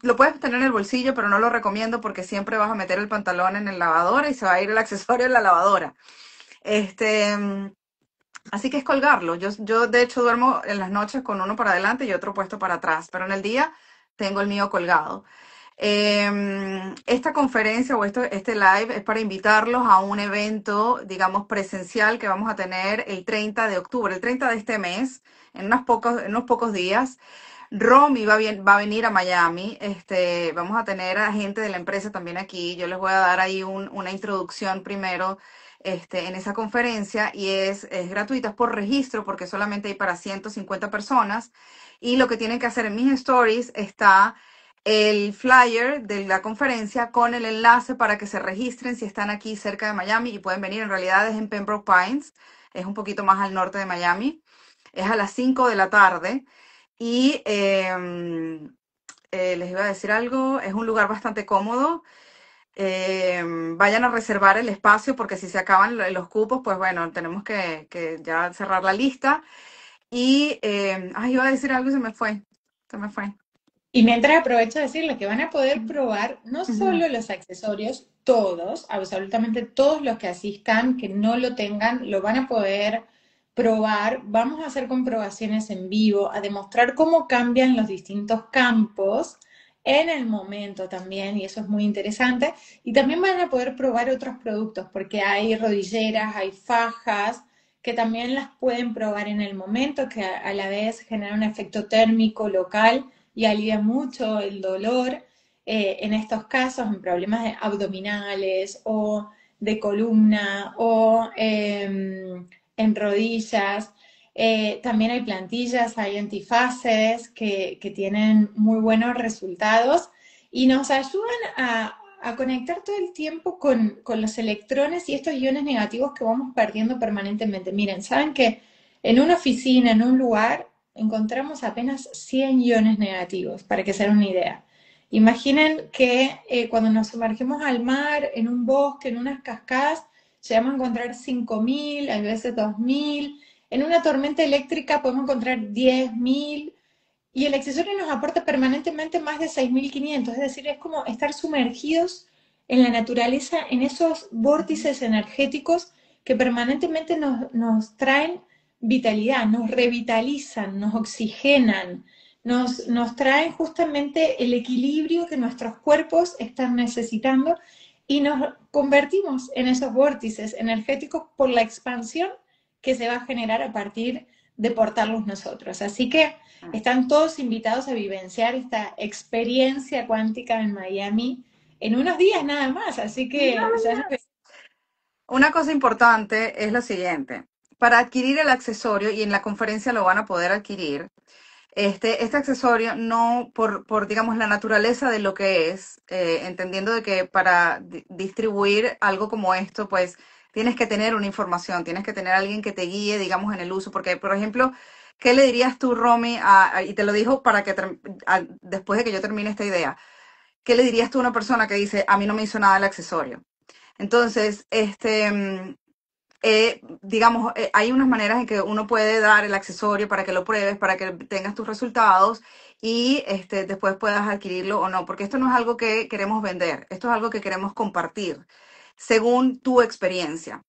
lo puedes tener en el bolsillo, pero no lo recomiendo porque siempre vas a meter el pantalón en la lavadora y se va a ir el accesorio en la lavadora. Este, Así que es colgarlo. Yo de hecho duermo en las noches con uno para adelante y otro puesto para atrás, pero en el día tengo el mío colgado. Esta conferencia o este live es para invitarlos a un evento, digamos, presencial que vamos a tener el 30 de octubre, el 30 de este mes, en unos pocos días. Romy va a venir a Miami. Vamos a tener a gente de la empresa también aquí. Yo les voy a dar ahí una introducción primero en esa conferencia y es gratuita, es por registro porque solamente hay para 150 personas. Y lo que tienen que hacer en mis stories está el flyer de la conferencia con el enlace para que se registren si están aquí cerca de Miami y pueden venir. En realidad es en Pembroke Pines, es un poquito más al norte de Miami. Es a las 5 de la tarde y les iba a decir algo, es un lugar bastante cómodo. Vayan a reservar el espacio porque si se acaban los cupos, pues bueno, tenemos que ya cerrar la lista. Y, iba a decir algo y se me fue. Se me fue. Y mientras aprovecho de decirles que van a poder probar no Ujú. solo los accesorios, todos, absolutamente todos los que asistan, que no lo tengan, lo van a poder probar. Vamos a hacer comprobaciones en vivo, a demostrar cómo cambian los distintos campos en el momento también, y eso es muy interesante. Y también van a poder probar otros productos, porque hay rodilleras, hay fajas, que también las pueden probar en el momento, que a la vez generan un efecto térmico local y alivia mucho el dolor en estos casos, en problemas abdominales o de columna o en rodillas. También hay plantillas, hay antifaces que tienen muy buenos resultados y nos ayudan a conectar todo el tiempo con los electrones y estos iones negativos que vamos perdiendo permanentemente. Miren, saben que en una oficina, en un lugar, encontramos apenas 100 iones negativos, para que se den una idea. Imaginen que cuando nos sumergimos al mar, en un bosque, en unas cascadas, llegamos a encontrar 5.000, a veces 2.000. En una tormenta eléctrica podemos encontrar 10.000. Y el accesorio nos aporta permanentemente más de 6.500. Es decir, es como estar sumergidos en la naturaleza, en esos vórtices energéticos que permanentemente nos traen vitalidad, nos revitalizan, nos oxigenan, nos traen justamente el equilibrio que nuestros cuerpos están necesitando y nos convertimos en esos vórtices energéticos por la expansión que se va a generar a partir de portarlos nosotros. Así que están todos invitados a vivenciar esta experiencia cuántica en Miami en unos días nada más, así que ya Una cosa importante es lo siguiente. Para adquirir el accesorio, y en la conferencia lo van a poder adquirir, este accesorio no, digamos, la naturaleza de lo que es, entendiendo de que para distribuir algo como esto, pues tienes que tener una información, tienes que tener alguien que te guíe, digamos, en el uso, porque, por ejemplo, ¿qué le dirías tú, Romy, y te lo digo para que después de que yo termine esta idea, ¿qué le dirías tú a una persona que dice, a mí no me hizo nada el accesorio? Entonces, digamos, hay unas maneras en que uno puede dar el accesorio para que lo pruebes, para que tengas tus resultados y después puedas adquirirlo o no, porque esto no es algo que queremos vender, esto es algo que queremos compartir según tu experiencia.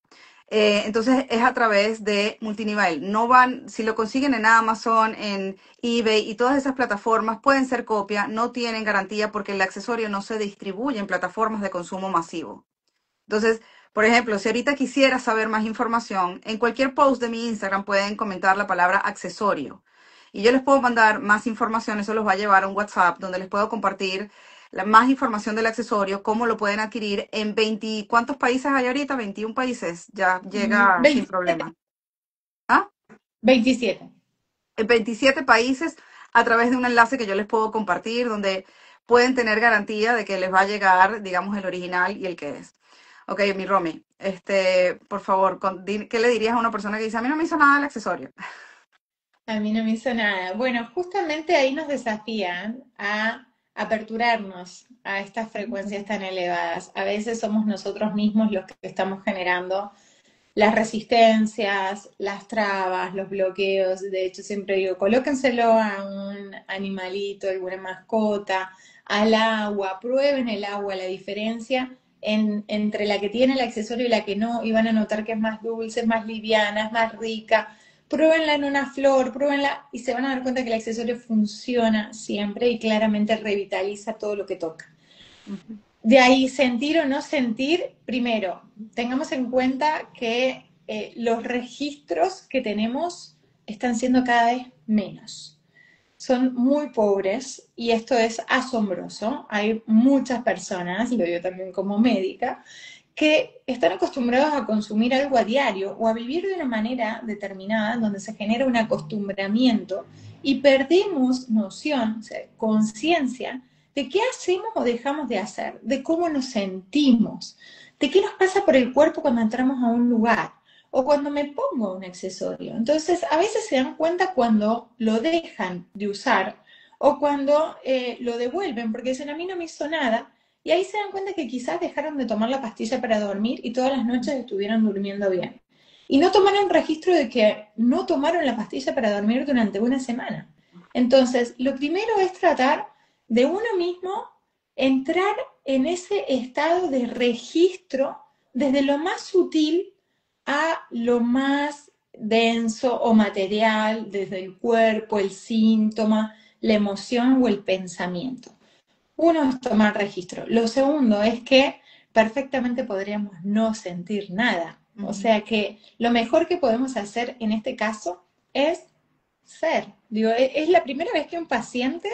Entonces es a través de multinivel. No van, si lo consiguen en Amazon, en eBay y todas esas plataformas, pueden ser copia, no tienen garantía porque el accesorio no se distribuye en plataformas de consumo masivo. Entonces, por ejemplo, si ahorita quisiera saber más información, en cualquier post de mi Instagram pueden comentar la palabra accesorio. Y yo les puedo mandar más información, eso los va a llevar a un WhatsApp donde les puedo compartir más información del accesorio, cómo lo pueden adquirir en 20, ¿cuántos países hay ahorita? 21 países, ya llega sin 27, problema. ¿Ah? 27. En 27 países a través de un enlace que yo les puedo compartir donde pueden tener garantía de que les va a llegar, digamos, el original y el que es. Ok, mi Romy, por favor, ¿qué le dirías a una persona que dice, a mí no me hizo nada el accesorio? A mí no me hizo nada. Bueno, justamente ahí nos desafían a aperturarnos a estas frecuencias tan elevadas. A veces somos nosotros mismos los que estamos generando las resistencias, las trabas, los bloqueos. De hecho, siempre digo, colóquenselo a un animalito, alguna mascota, al agua, prueben el agua, la diferencia entre la que tiene el accesorio y la que no, y van a notar que es más dulce, es más liviana, es más rica. Pruébenla en una flor, pruébenla y se van a dar cuenta que el accesorio funciona siempre y claramente revitaliza todo lo que toca. Ujú. De ahí sentir o no sentir, primero, tengamos en cuenta que los registros que tenemos están siendo cada vez menos. Son muy pobres y esto es asombroso. Hay muchas personas, y lo digo también como médica, que están acostumbrados a consumir algo a diario o a vivir de una manera determinada donde se genera un acostumbramiento y perdemos noción, o sea, conciencia de qué hacemos o dejamos de hacer, de cómo nos sentimos, de qué nos pasa por el cuerpo cuando entramos a un lugar o cuando me pongo un accesorio. Entonces, a veces se dan cuenta cuando lo dejan de usar o cuando lo devuelven porque dicen, a mí no me hizo nada, y ahí se dan cuenta que quizás dejaron de tomar la pastilla para dormir y todas las noches estuvieron durmiendo bien. Y no tomaron registro de que no tomaron la pastilla para dormir durante una semana. Entonces, lo primero es tratar de uno mismo entrar en ese estado de registro desde lo más sutil a lo más denso o material, desde el cuerpo, el síntoma, la emoción o el pensamiento. Uno es tomar registro. Lo segundo es que perfectamente podríamos no sentir nada. O Ujú. sea que lo mejor que podemos hacer en este caso es ser. Digo, es la primera vez que un paciente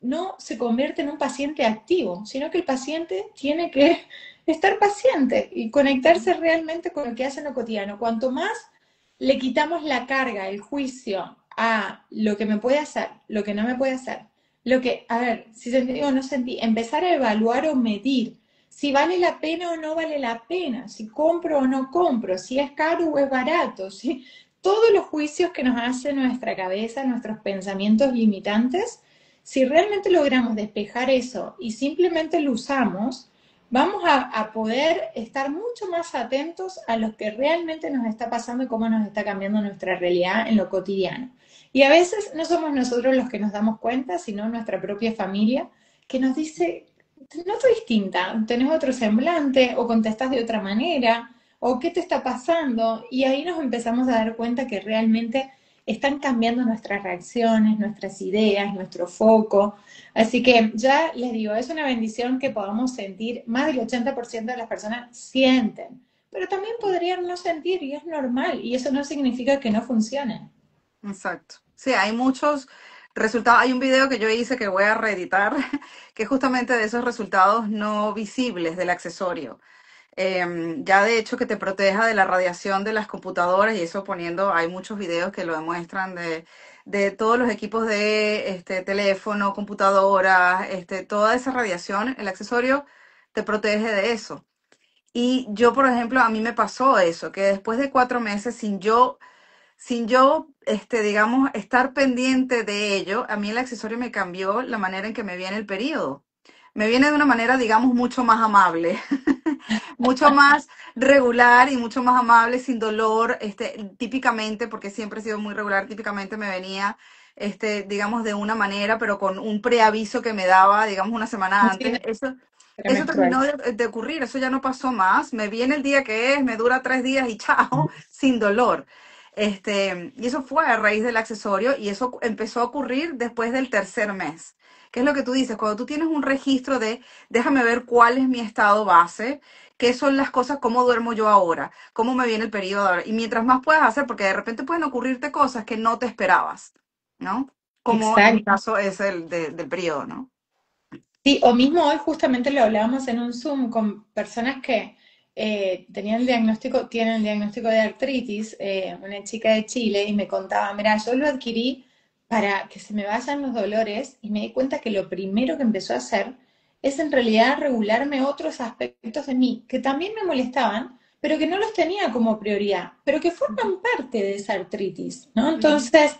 no se convierte en un paciente activo, sino que el paciente tiene que estar paciente y conectarse realmente con lo que hace en lo cotidiano. Cuanto más le quitamos la carga, el juicio a lo que me puede hacer, lo que no me puede hacer, lo que, a ver, si sentí o no sentí, empezar a evaluar o medir si vale la pena o no vale la pena, si compro o no compro, si es caro o es barato, si todos los juicios que nos hace nuestra cabeza, nuestros pensamientos limitantes, si realmente logramos despejar eso y simplemente lo usamos, vamos a poder estar mucho más atentos a lo que realmente nos está pasando y cómo nos está cambiando nuestra realidad en lo cotidiano. Y a veces no somos nosotros los que nos damos cuenta, sino nuestra propia familia, que nos dice, noto distinta, tenés otro semblante o contestás de otra manera, o qué te está pasando, y ahí nos empezamos a dar cuenta que realmente están cambiando nuestras reacciones, nuestras ideas, nuestro foco. Así que ya les digo, es una bendición que podamos sentir, más del 80% de las personas sienten, pero también podrían no sentir y es normal, y eso no significa que no funcionen. Exacto. Sí, hay muchos resultados. Hay un video que yo hice que voy a reeditar, que es justamente de esos resultados no visibles del accesorio. Ya de hecho que te proteja de la radiación de las computadoras y eso poniendo, hay muchos videos que lo demuestran de todos los equipos de teléfono, computadoras, toda esa radiación, el accesorio te protege de eso. Y yo, por ejemplo, a mí me pasó eso, que después de 4 meses sin yo, digamos, estar pendiente de ello, a mí el accesorio me cambió la manera en que me viene el periodo. Me viene de una manera, digamos, mucho más amable, mucho más regular y mucho más amable, sin dolor, típicamente, porque siempre he sido muy regular, típicamente me venía, digamos, de una manera, pero con un preaviso que me daba, digamos, una semana Un antes. síndrome Eso premenstrual. terminó de ocurrir, eso ya no pasó más. Me viene el día que es, me dura 3 días y chao, sin dolor. Y eso fue a raíz del accesorio y eso empezó a ocurrir después del tercer mes. ¿Qué es lo que tú dices? Cuando tú tienes un registro de, déjame ver cuál es mi estado base, qué son las cosas, cómo duermo yo ahora, cómo me viene el periodo ahora. Y mientras más puedas hacer, porque de repente pueden ocurrirte cosas que no te esperabas, ¿no? Como en mi Exacto. caso es el del periodo, ¿no? Sí, o mismo hoy justamente lo hablábamos en un Zoom con personas que tenían el diagnóstico, tienen el diagnóstico de artritis, una chica de Chile, y me contaba, mira, yo lo adquirí para que se me vayan los dolores y me di cuenta que lo primero que empezó a hacer es en realidad regularme otros aspectos de mí que también me molestaban, pero que no los tenía como prioridad, pero que forman parte de esa artritis, ¿no? Ujú. Entonces,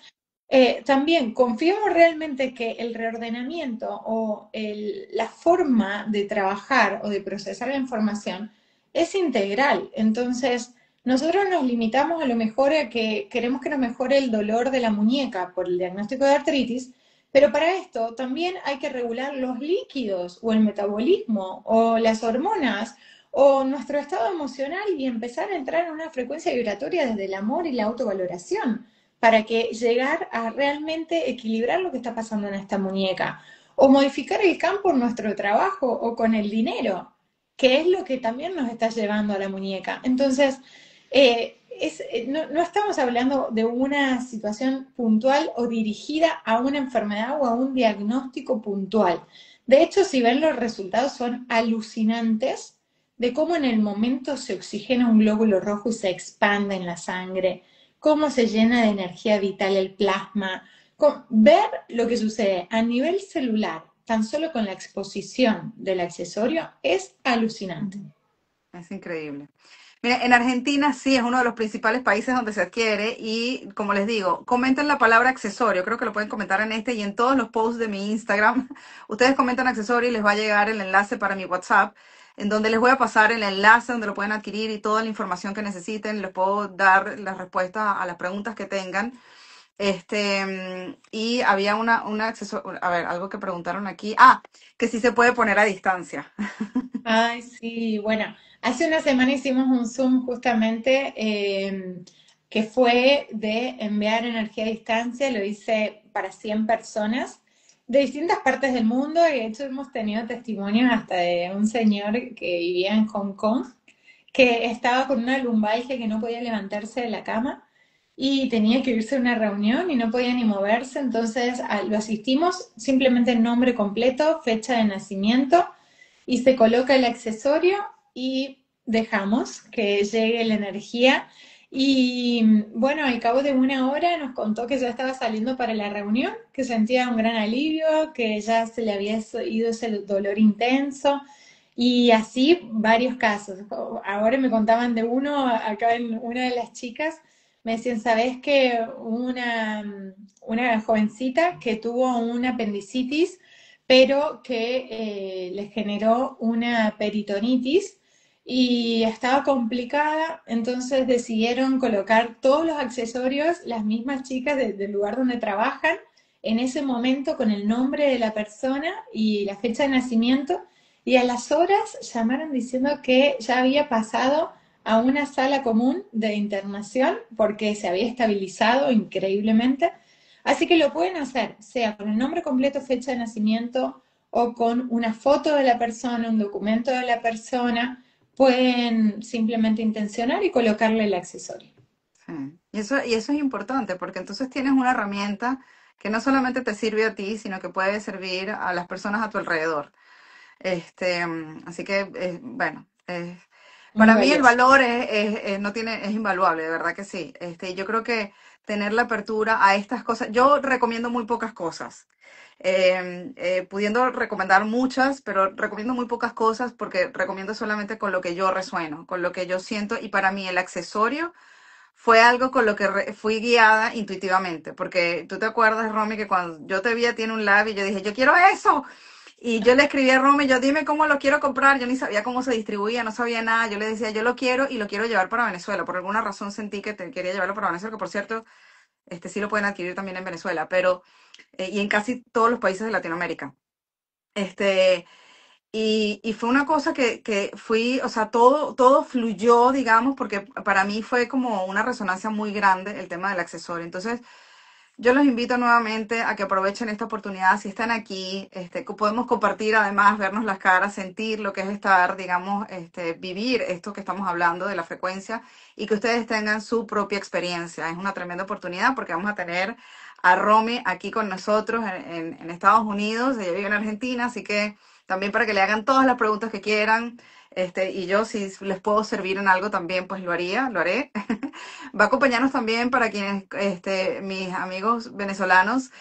también confiamos realmente que el reordenamiento o la forma de trabajar o de procesar la información es integral. Entonces, nosotros nos limitamos a lo mejor a que queremos que nos mejore el dolor de la muñeca por el diagnóstico de artritis, pero para esto también hay que regular los líquidos o el metabolismo o las hormonas o nuestro estado emocional y empezar a entrar en una frecuencia vibratoria desde el amor y la autovaloración para que llegar a realmente equilibrar lo que está pasando en esta muñeca. O modificar el campo en nuestro trabajo o con el dinero, que es lo que también nos está llevando a la muñeca. Entonces, no estamos hablando de una situación puntual o dirigida a una enfermedad o a un diagnóstico puntual. De hecho, si ven los resultados son alucinantes de cómo en el momento se oxigena un glóbulo rojo y se expande en la sangre, cómo se llena de energía vital el plasma, ver lo que sucede a nivel celular, tan solo con la exposición del accesorio, es alucinante. Es increíble. Mira, en Argentina sí es uno de los principales países donde se adquiere y como les digo, comenten la palabra accesorio, creo que lo pueden comentar en este y en todos los posts de mi Instagram. Ustedes comentan accesorio y les va a llegar el enlace para mi WhatsApp, en donde les voy a pasar el enlace donde lo pueden adquirir y toda la información que necesiten, les puedo dar las respuestas a las preguntas que tengan. Y había un acceso, a ver, algo que preguntaron aquí. Que sí se puede poner a distancia. Ay, sí, bueno, hace una semana hicimos un Zoom justamente que fue de enviar energía a distancia, lo hice para 100 personas de distintas partes del mundo y de hecho hemos tenido testimonios hasta de un señor que vivía en Hong Kong que estaba con una lumbalgia que no podía levantarse de la cama y tenía que irse a una reunión y no podía ni moverse, entonces lo asistimos simplemente nombre completo, fecha de nacimiento y se coloca el accesorio y dejamos que llegue la energía. Y bueno, al cabo de una hora nos contó que ya estaba saliendo para la reunión, que sentía un gran alivio, que ya se le había ido ese dolor intenso. Y así varios casos. Ahora me contaban de uno, acá en una de las chicas, me decían, ¿sabes que una jovencita que tuvo una apendicitis, pero que le generó una peritonitis y estaba complicada, entonces decidieron colocar todos los accesorios, las mismas chicas del lugar donde trabajan, en ese momento con el nombre de la persona y la fecha de nacimiento, y a las horas llamaron diciendo que ya había pasado a una sala común de internación porque se había estabilizado increíblemente. Así que lo pueden hacer, sea con el nombre completo, fecha de nacimiento o con una foto de la persona, un documento de la persona. Pueden simplemente intencionar y colocarle el accesorio. Sí. Y eso es importante porque entonces tienes una herramienta que no solamente te sirve a ti, sino que puede servir a las personas a tu alrededor. Así que, bueno, Muy para mí el valioso. valor no tiene, es invaluable, de verdad que sí. Yo creo que tener la apertura a estas cosas, yo recomiendo muy pocas cosas. Pudiendo recomendar muchas, pero recomiendo muy pocas cosas porque recomiendo solamente con lo que yo resueno, con lo que yo siento y para mí el accesorio fue algo con lo que fui guiada intuitivamente, porque tú te acuerdas, Romy, que cuando yo te vi a ti en un live y yo dije, yo quiero eso, y yo le escribí a Romy, yo dime cómo lo quiero comprar, yo ni sabía cómo se distribuía, no sabía nada, yo le decía, yo lo quiero y lo quiero llevar para Venezuela, por alguna razón sentí que quería llevarlo para Venezuela, que por cierto, sí lo pueden adquirir también en Venezuela, pero, y en casi todos los países de Latinoamérica. Este, y fue una cosa que fui, o sea, todo fluyó, digamos, porque para mí fue como una resonancia muy grande el tema del accesorio. Entonces, yo los invito nuevamente a que aprovechen esta oportunidad. Si están aquí, que podemos compartir además, vernos las caras, sentir lo que es estar, digamos, vivir esto que estamos hablando de la frecuencia y que ustedes tengan su propia experiencia. Es una tremenda oportunidad porque vamos a tener a Romy aquí con nosotros en Estados Unidos. Ella vive en Argentina, así que también para que le hagan todas las preguntas que quieran. Y yo, si les puedo servir en algo también, pues lo haría, lo haré. Va a acompañarnos también para quienes, mis amigos venezolanos,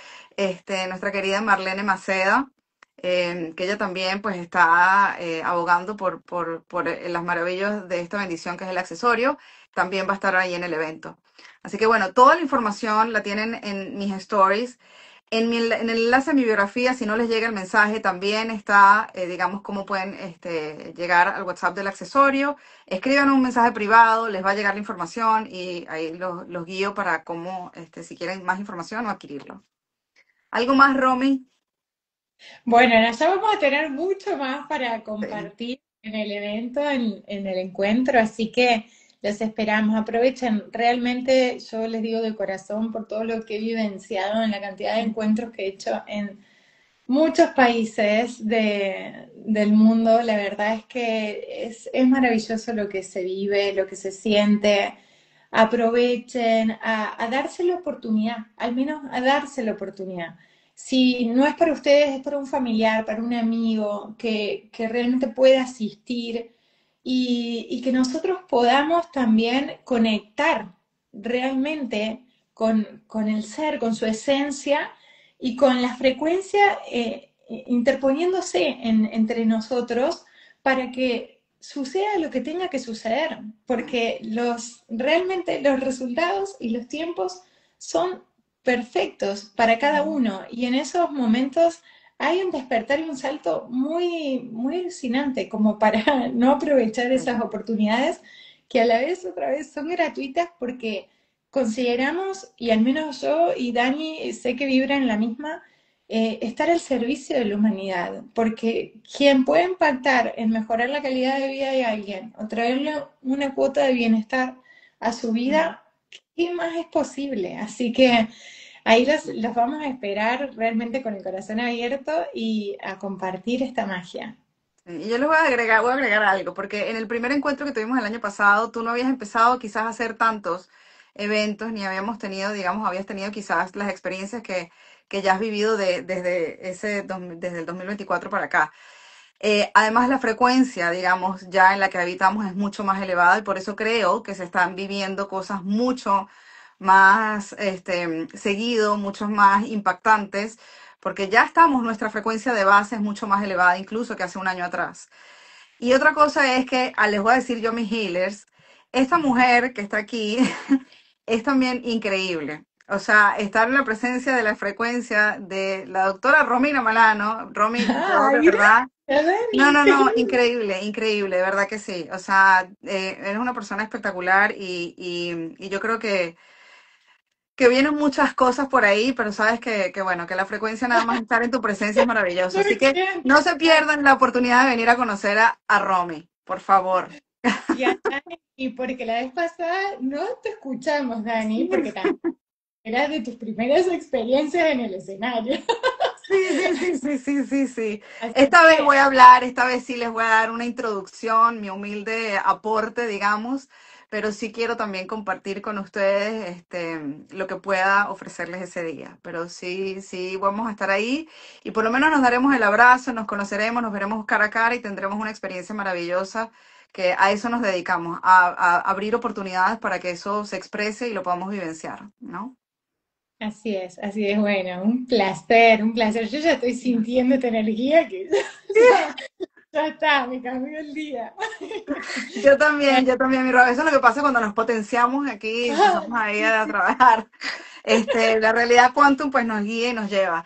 nuestra querida Marlene Maceda, que ella también pues está abogando por las maravillas de esta bendición que es el accesorio, también va a estar ahí en el evento. Así que bueno, toda la información la tienen en mis stories. En el enlace a mi biografía, si no les llega el mensaje, también está, digamos, cómo pueden llegar al WhatsApp del accesorio. Escriban un mensaje privado, les va a llegar la información y ahí los guío para cómo, si quieren más información o adquirirlo. ¿Algo más, Romy? Bueno, ya vamos a tener mucho más para Sí. compartir en el evento, en el encuentro, así que los esperamos. Aprovechen, realmente yo les digo de corazón por todo lo que he vivenciado en la cantidad de encuentros que he hecho en muchos países del mundo. La verdad es que es maravilloso lo que se vive, lo que se siente. Aprovechen a darse la oportunidad, al menos a darse la oportunidad. Si no es para ustedes, es para un familiar, para un amigo que realmente pueda asistir y que nosotros podamos también conectar realmente con el ser, con su esencia y con la frecuencia interponiéndose entre nosotros para que suceda lo que tenga que suceder, porque realmente los resultados y los tiempos son perfectos para cada uno y en esos momentos hay un despertar y un salto muy, muy alucinante como para no aprovechar esas oportunidades que a la vez otra vez son gratuitas porque consideramos, y al menos yo y Dani sé que vibran en la misma, estar al servicio de la humanidad, porque quien puede impactar en mejorar la calidad de vida de alguien o traerle una cuota de bienestar a su Ujú. vida, ¿qué más es posible? Así que ahí los vamos a esperar realmente con el corazón abierto y a compartir esta magia. Sí, y yo les voy a agregar algo, porque en el primer encuentro que tuvimos el año pasado, tú no habías empezado quizás a hacer tantos eventos, ni habíamos tenido, digamos, habías tenido quizás las experiencias que ya has vivido desde el 2024 para acá. Además, la frecuencia, digamos, ya en la que habitamos es mucho más elevada y por eso creo que se están viviendo cosas mucho más seguido, mucho más impactantes, porque ya estamos, nuestra frecuencia de base es mucho más elevada incluso que hace un año atrás. Y otra cosa es que, les voy a decir yo, mis healers, esta mujer que está aquí es también increíble. O sea, estar en la presencia de la frecuencia de la doctora Romina Malano, Romy, yo de ¡Ay, verdad, gracias, no, Dani! no, no, increíble, increíble, de verdad que sí. O sea, eres una persona espectacular y yo creo que vienen muchas cosas por ahí, pero sabes que bueno, que la frecuencia nada más estar en tu presencia es maravilloso. ¿Por Así que qué? no se pierdan la oportunidad de venir a conocer a Romy, por favor. Y a Dani, y porque la vez pasada no te escuchamos, Dani, porque también era de tus primeras experiencias en el escenario. Sí, sí, sí, sí, sí, sí, sí. Así Esta vez que, voy a hablar, esta vez sí les voy a dar una introducción, mi humilde aporte, digamos, pero sí quiero también compartir con ustedes lo que pueda ofrecerles ese día. Pero sí, sí, vamos a estar ahí y por lo menos nos daremos el abrazo, nos conoceremos, nos veremos cara a cara y tendremos una experiencia maravillosa que a eso nos dedicamos, a abrir oportunidades para que eso se exprese y lo podamos vivenciar, ¿no? así es, bueno, un placer, un placer. Yo ya estoy sintiendo esta energía que ya, ya está, me cambió el día. Bueno, Yo también, mi Rob. Eso es lo que pasa cuando nos potenciamos aquí y empezamos ay, ahí sí, a sí. trabajar. La realidad quantum pues nos guía y nos lleva.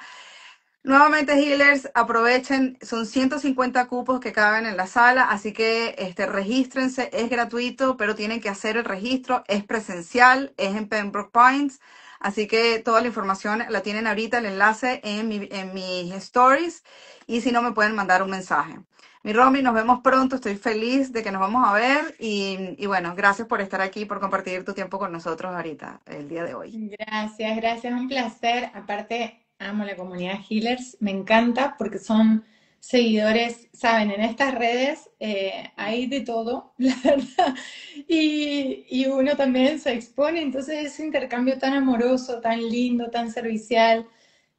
Nuevamente, healers, aprovechen, son 150 cupos que caben en la sala, así que regístrense, es gratuito, pero tienen que hacer el registro, es presencial, es en Pembroke Pines, así que toda la información la tienen ahorita, el enlace en mis stories, y si no me pueden mandar un mensaje. Mi Romy, nos vemos pronto, estoy feliz de que nos vamos a ver y bueno, gracias por estar aquí, por compartir tu tiempo con nosotros ahorita, el día de hoy. Gracias, gracias, un placer. Aparte, amo la comunidad Healers, me encanta porque son seguidores, saben, en estas redes hay de todo, la verdad, y uno también se expone, entonces ese intercambio tan amoroso, tan lindo, tan servicial,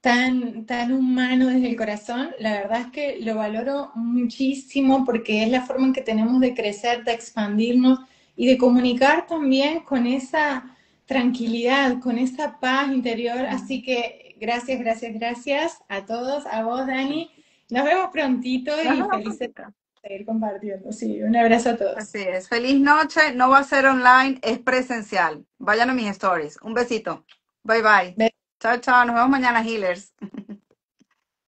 tan humano desde el corazón, la verdad es que lo valoro muchísimo porque es la forma en que tenemos de crecer, de expandirnos y de comunicar también con esa tranquilidad, con esa paz interior. Así que gracias, gracias, gracias a todos, a vos, Dani. Nos vemos prontito Nos y vemos felices pronto. de seguir compartiendo. Sí, un abrazo a todos. Así es. Feliz noche. No va a ser online, es presencial. Vayan a mis stories. Un besito. Bye bye. Chao, chao. Nos vemos mañana, healers.